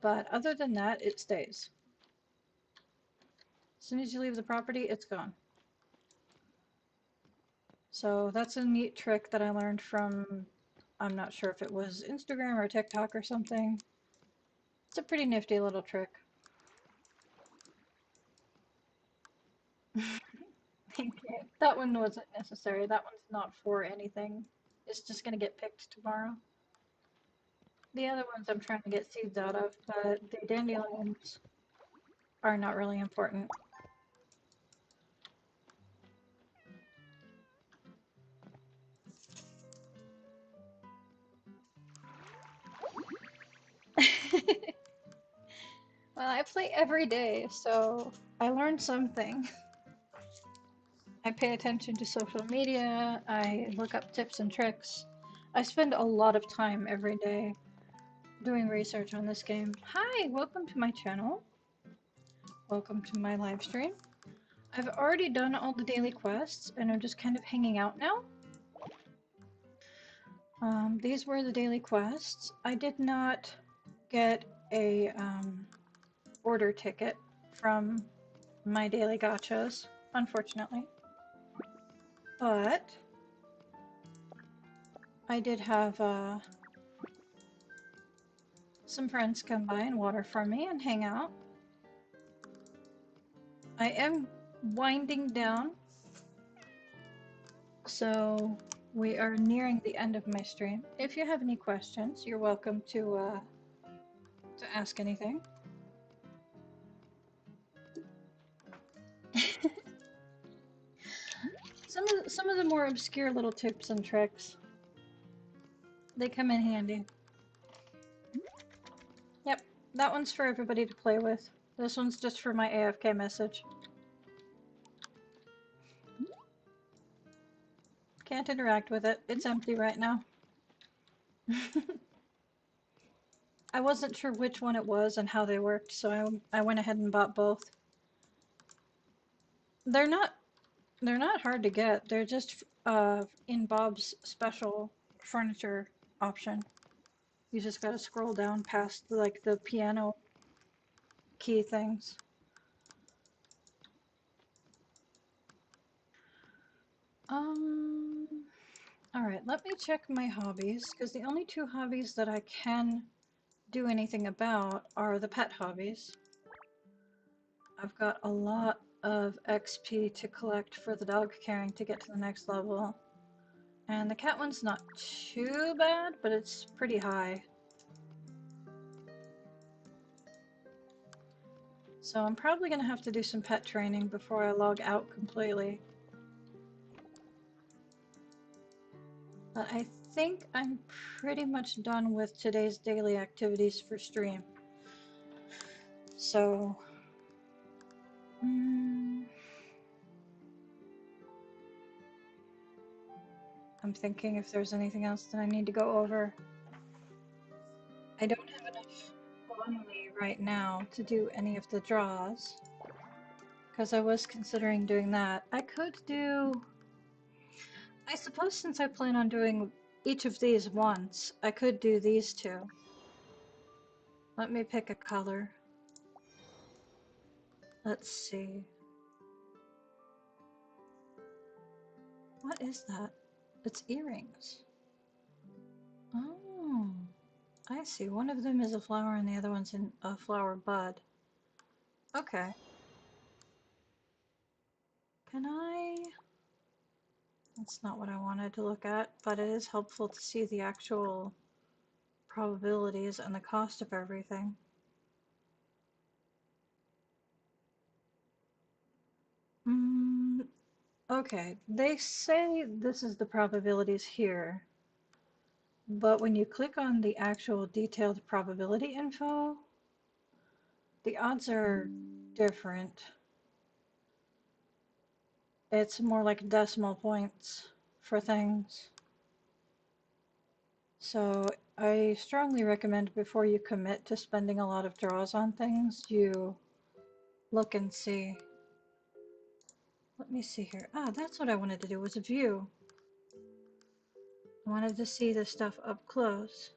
But other than that, it stays. As soon as you leave the property, it's gone. So that's a neat trick that I learned from, I'm not sure if it was Instagram or TikTok or something. It's a pretty nifty little trick. Thank you. That one wasn't necessary. That one's not for anything. It's just gonna get picked tomorrow. The other ones I'm trying to get seeds out of, but the dandelions are not really important. Well, I play every day, so I learn something. I pay attention to social media, I look up tips and tricks. I spend a lot of time every day doing research on this game. Hi, welcome to my channel. Welcome to my live stream. I've already done all the daily quests and I'm just kind of hanging out now. These were the daily quests. I did not get a order ticket from my daily gachas, unfortunately. But I did have some friends come by and water for me and hang out. I am winding down, so we are nearing the end of my stream. If you have any questions, you're welcome to ask anything. Some of the more obscure little tips and tricks, they come in handy. Yep, that one's for everybody to play with. This one's just for my AFK message. Can't interact with it. It's empty right now. I wasn't sure which one it was and how they worked, so I went ahead and bought both. They're not hard to get. They're just in Bob's special furniture option. You just gotta scroll down past like the piano key things. Alright, let me check my hobbies, because the only two hobbies that I can do anything about are the pet hobbies. I've got a lot of XP to collect for the dog caring to get to the next level. And the cat one's not too bad, but it's pretty high. So I'm probably going to have to do some pet training before I log out completely. But I think I'm pretty much done with today's daily activities for stream. So... I'm thinking if there's anything else that I need to go over. I don't have enough money right now to do any of the draws, because I was considering doing that. I could do... I suppose since I plan on doing each of these once, I could do these two. Let me pick a color. Let's see. What is that? It's earrings. Oh, I see. One of them is a flower and the other one's in a flower bud. Okay. Can I... That's not what I wanted to look at, but it is helpful to see the actual probabilities and the cost of everything. Okay, they say this is the probabilities here, but when you click on the actual detailed probability info, the odds are different. It's more like decimal points for things. So I strongly recommend before you commit to spending a lot of draws on things, you look and see. Let me see here. Ah, that's what I wanted to do, was a view. I wanted to see this stuff up close.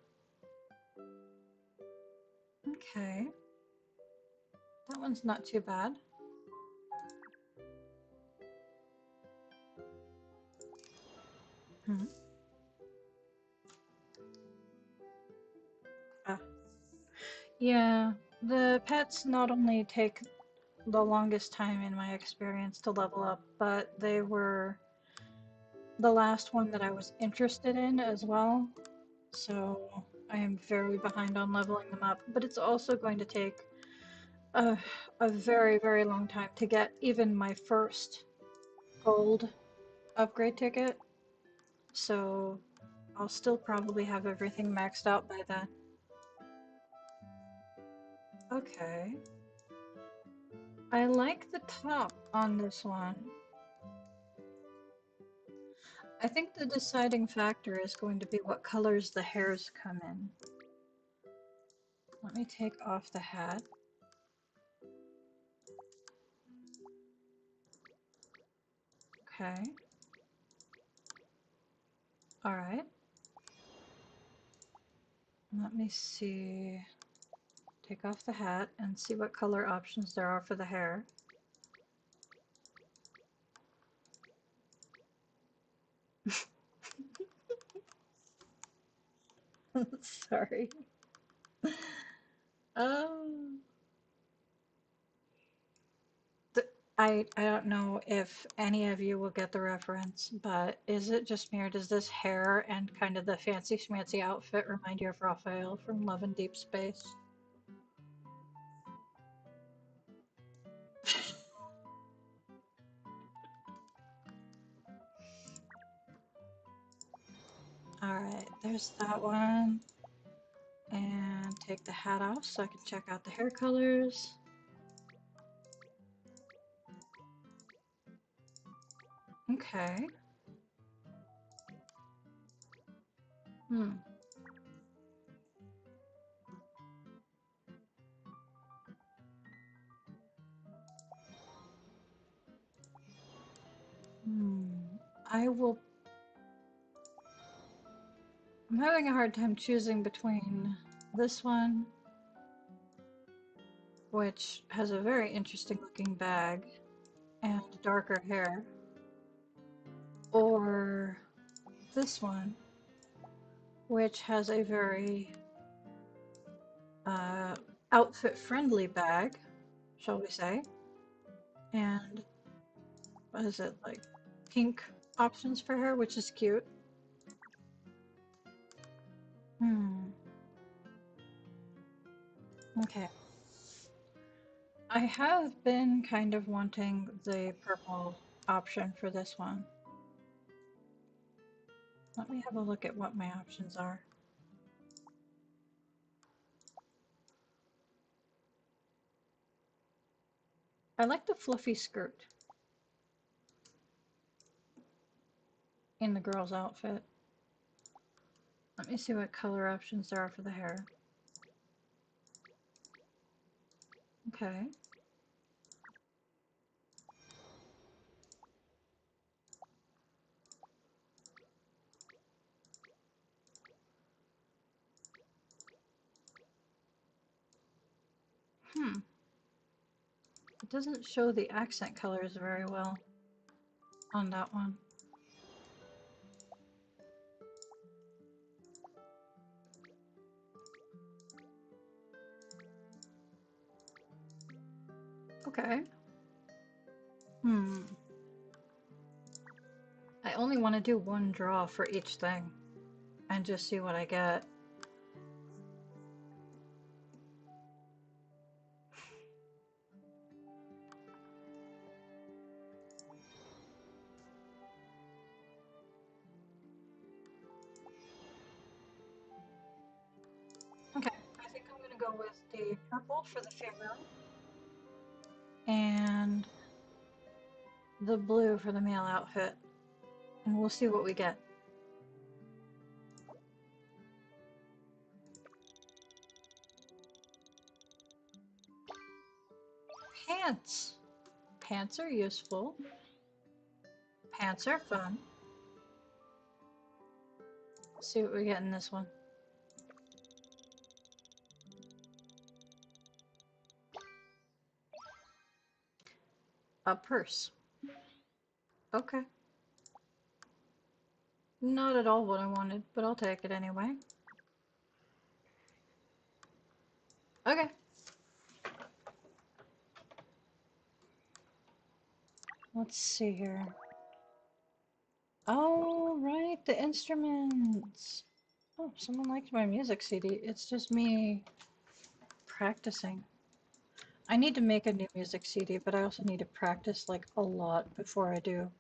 Okay. That one's not too bad. Ah. Yeah, the pets not only take the longest time in my experience to level up, but they were the last one that I was interested in as well. So I am very behind on leveling them up, but it's also going to take a, a very, very long time to get even my first gold upgrade ticket. So I'll still probably have everything maxed out by then. Okay. I like the top on this one. I think the deciding factor is going to be what colors the hairs come in. Let me take off the hat. Okay. Alright. Let me see. Take off the hat and see what color options there are for the hair. Sorry. Um, I don't know if any of you will get the reference, but is it just me or does this hair and kind of the fancy schmancy outfit remind you of Raphael from Love and Deep Space? Alright, there's that one. And take the hat off so I can check out the hair colors. Okay. Hmm. Hmm. I will. I'm having a hard time choosing between this one, which has a very interesting looking bag and darker hair, or this one, which has a very uh, outfit friendly bag, shall we say, and what is it, like pink options for hair, which is cute. Hmm. Okay. I have been kind of wanting the purple option for this one. Let me have a look at what my options are. I like the fluffy skirt in the girl's outfit. Let me see what color options there are for the hair. Okay. Hmm. It doesn't show the accent colors very well on that one. Okay. Hmm. I only want to do one draw for each thing and just see what I get. Okay, I think I'm gonna go with the purple for the female and the blue for the male outfit, and we'll see what we get. Pants! Pants are useful. Pants are fun. Let's see what we get in this one. A purse. Okay. Not at all what I wanted, but I'll take it anyway. Okay. Let's see here. Oh, right, the instruments. Oh, someone liked my music CD. It's just me practicing. I need to make a new music CD, but I also need to practice like a lot before I do.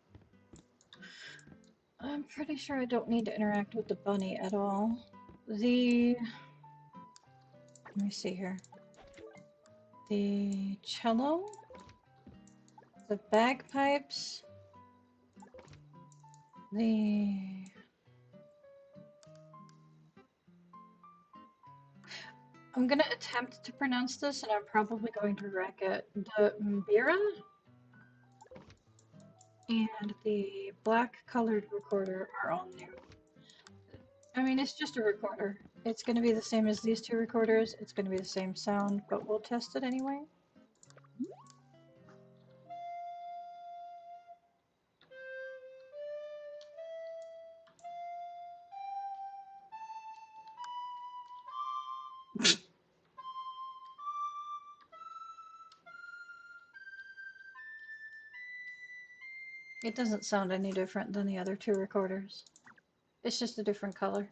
I'm pretty sure I don't need to interact with the bunny at all. Let me see here. The cello, the bagpipes, I'm gonna attempt to pronounce this and I'm probably going to wreck it. The mbira and the black colored recorder are all new. I mean, it's just a recorder. It's going to be the same as these two recorders. It's going to be the same sound, but we'll test it anyway. It doesn't sound any different than the other two recorders. It's just a different color.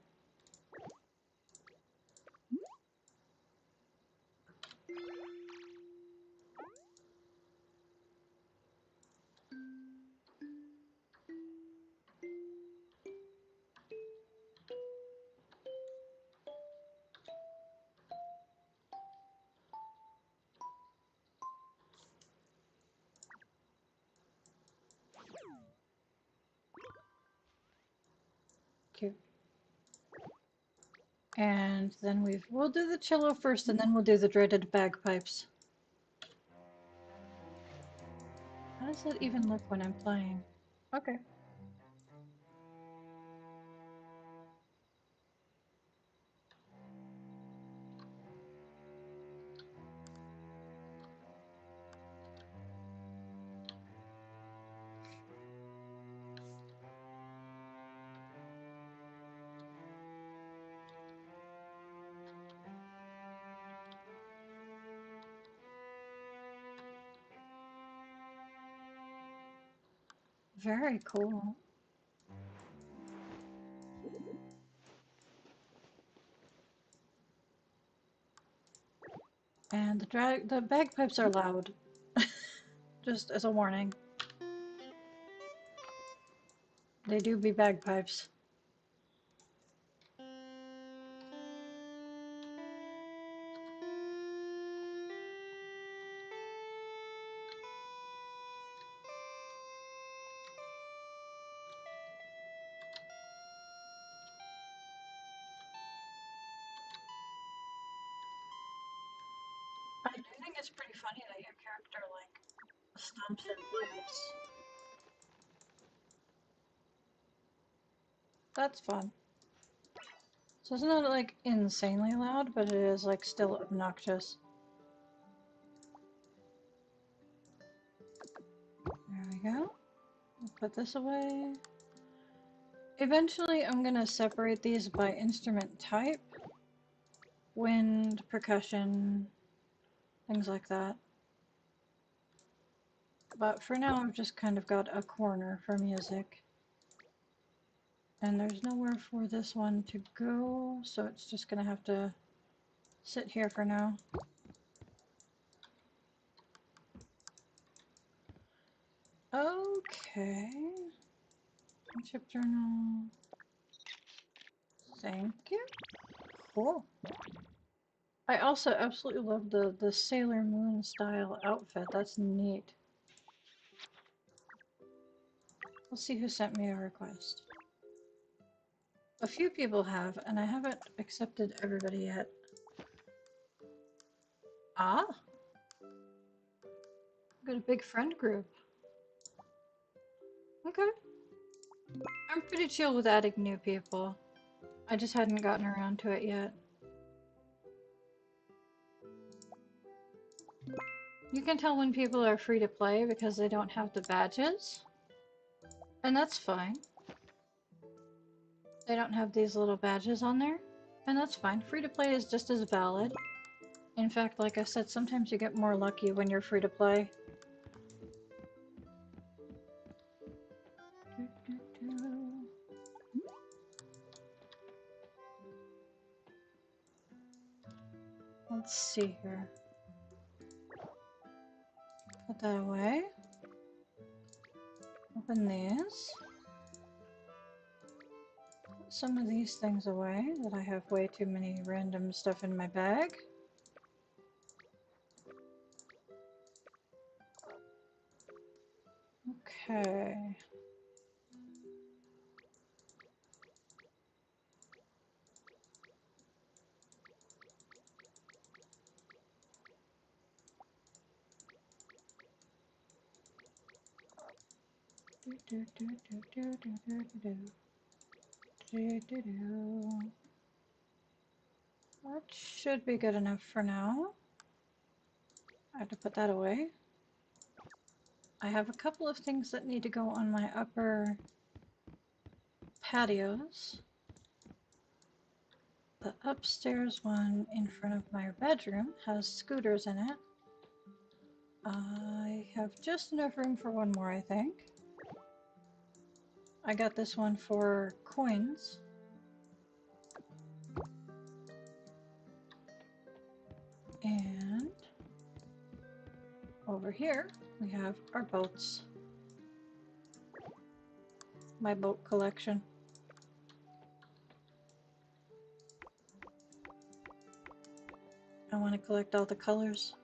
Cute. And then we'll do the cello first and then we'll do the dreaded bagpipes. How does it even look when I'm playing? Okay. Very cool. And the bagpipes are loud. Just as a warning. They do be bagpipes. I do think it's pretty funny that your character, like, stomps and plays. That's fun. So it's not, like, insanely loud, but it is, like, still obnoxious. There we go. We'll put this away. Eventually, I'm gonna separate these by instrument type. Wind, percussion, things like that. But for now, I've just kind of got a corner for music. And there's nowhere for this one to go, so it's just gonna have to sit here for now. Okay. Chip journal. Thank you. Cool. I also absolutely love the Sailor Moon style outfit. That's neat. Let's see who sent me a request. A few people have, and I haven't accepted everybody yet. Ah! Got a big friend group. Okay. I'm pretty chill with adding new people. I just hadn't gotten around to it yet. You can tell when people are free to play because they don't have the badges. And that's fine. They don't have these little badges on there. And that's fine. Free to play is just as valid. In fact, like I said, sometimes you get more lucky when you're free to play. Let's see here. Put that away. Open these. Put some of these things away that I have way too many random stuff in my bag. Okay. That should be good enough for now. I have to put that away. I have a couple of things that need to go on my upper patios. The upstairs one in front of my bedroom has scooters in it. I have just enough room for one more, I think. I got this one for coins. And over here we have our boats. My boat collection. I want to collect all the colors.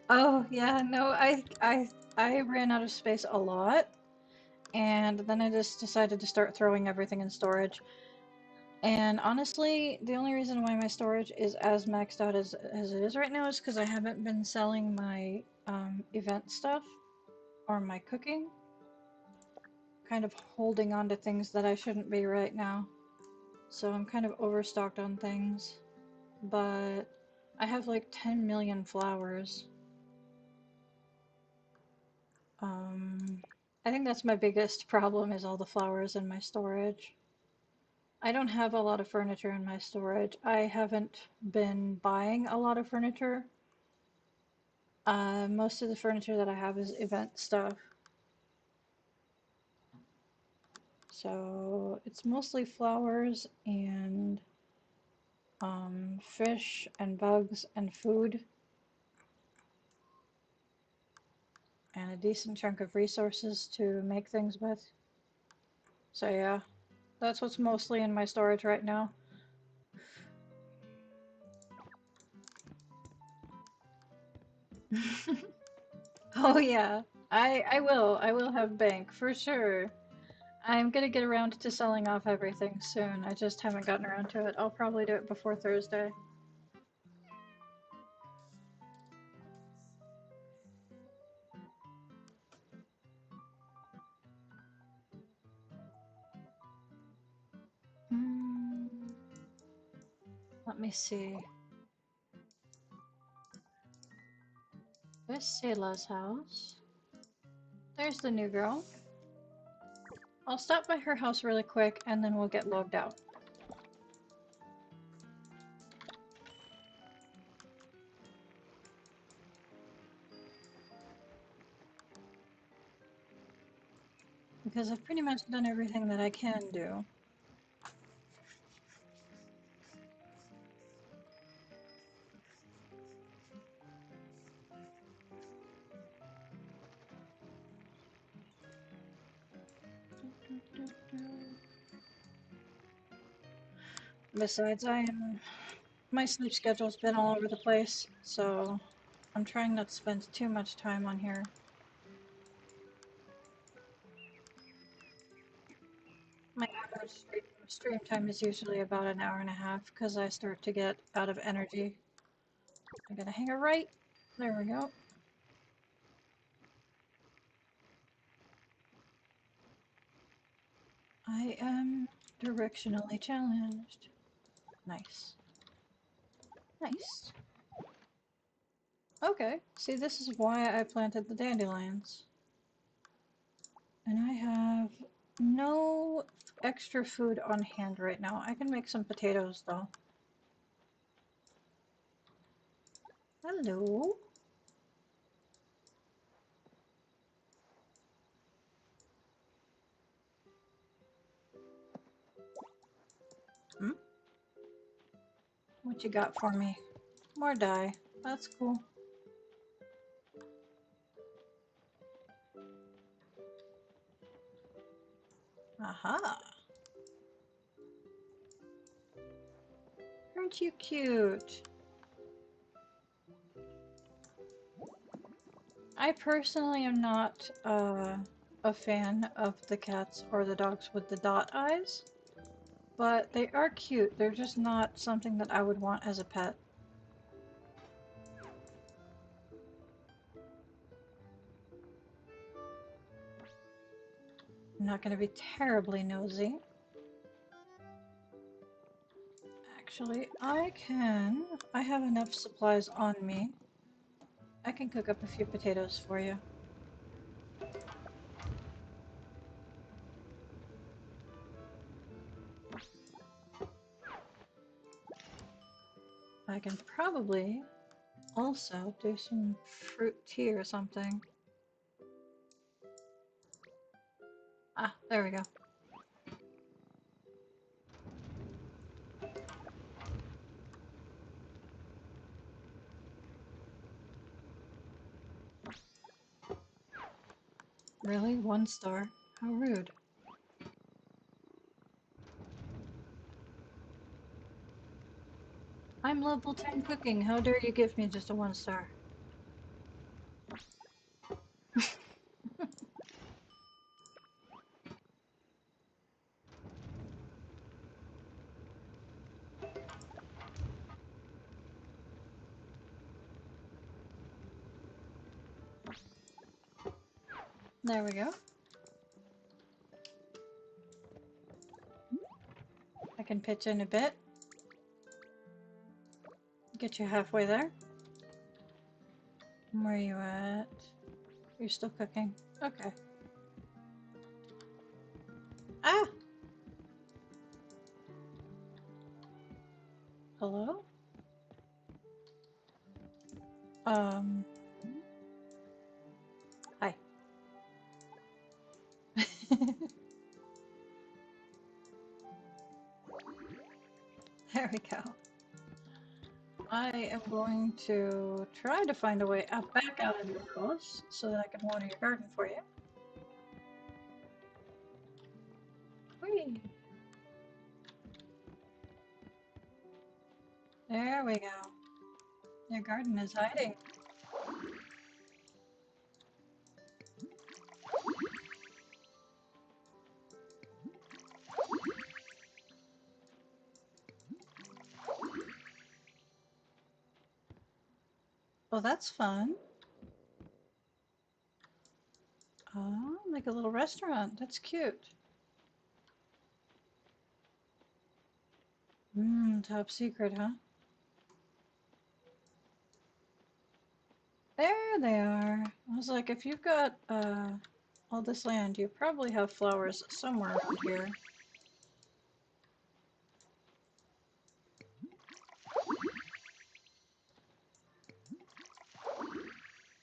Oh yeah, no, I ran out of space a lot, and then I just decided to start throwing everything in storage. And honestly, the only reason why my storage is as maxed out as it is right now is because I haven't been selling my event stuff or my cooking. Kind of holding on to things that I shouldn't be right now. So I'm kind of overstocked on things. But I have like 10 million flowers. I think that's my biggest problem is all the flowers in my storage. I don't have a lot of furniture in my storage. I haven't been buying a lot of furniture. Most of the furniture that I have is event stuff. So it's mostly flowers and fish and bugs and food. And a decent chunk of resources to make things with. So yeah, that's what's mostly in my storage right now. Oh yeah, I will have bank for sure. I'm gonna get around to selling off everything soon. I just haven't gotten around to it. I'll probably do it before Thursday. Hmm, let me see. There's Sela's house. There's the new girl. I'll stop by her house really quick and then we'll get logged out. Because I've pretty much done everything that I can do. Besides, my sleep schedule's been all over the place, so I'm trying not to spend too much time on here. My average stream time is usually about an hour and a half because I start to get out of energy. I'm gonna hang it right. There we go. I am directionally challenged. Nice. Nice. Okay, see, this is why I planted the dandelions. And I have no extra food on hand right now. I can make some potatoes though. Hello. What you got for me? More dye. That's cool. Aha! Aren't you cute? I personally am not a fan of the cats or the dogs with the dot eyes, but they are cute. They're just not something that I would want as a pet. I'm not going to be terribly nosy. Actually, I have enough supplies on me. I can cook up a few potatoes for you. I can probably also do some fruit tea or something. Ah, there we go. Really? 1 star? How rude. I'm level 10 cooking. How dare you give me just a 1 star? There we go. I can pitch in a bit. Get you halfway there. Where are you at? You're still cooking. Okay. Ah! Hello? Um. Hi. There we go. I am going to try to find a way out back out of your house so that I can water your garden for you. Whee! There we go. Your garden is hiding. Oh, that's fun. Oh, like a little restaurant. That's cute. Top secret, huh? There they are. I was like, if you've got all this land, you probably have flowers somewhere around here.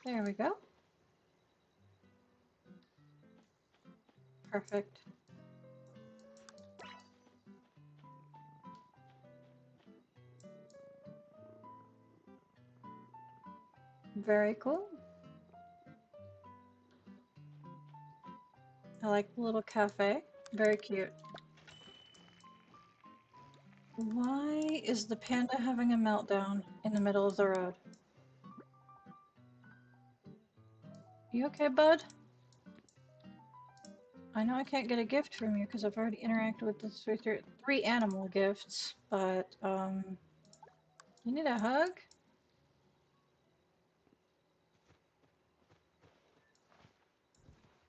There we go. Perfect. Very cool. I like the little cafe. Very cute. Why is the panda having a meltdown in the middle of the road? You okay, bud? I know I can't get a gift from you because I've already interacted with the three animal gifts, but, you need a hug?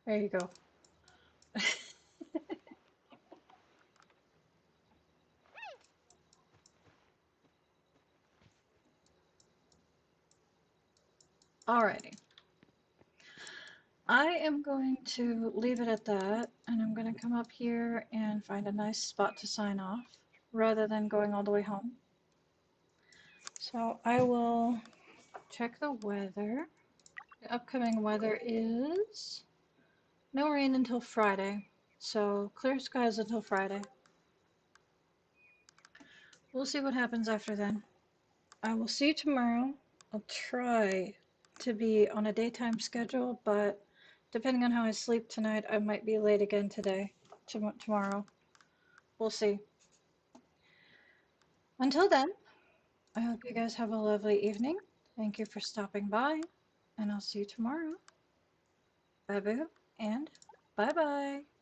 There you go. Alrighty. I am going to leave it at that, and I'm going to come up here and find a nice spot to sign off, rather than going all the way home. So I will check the weather. The upcoming weather is no rain until Friday, so clear skies until Friday. we'll see what happens after then. I will see you tomorrow. I'll try to be on a daytime schedule, but depending on how I sleep tonight, I might be late again today, tomorrow. We'll see. Until then, I hope you guys have a lovely evening. Thank you for stopping by, and I'll see you tomorrow. Bye boo, and bye bye.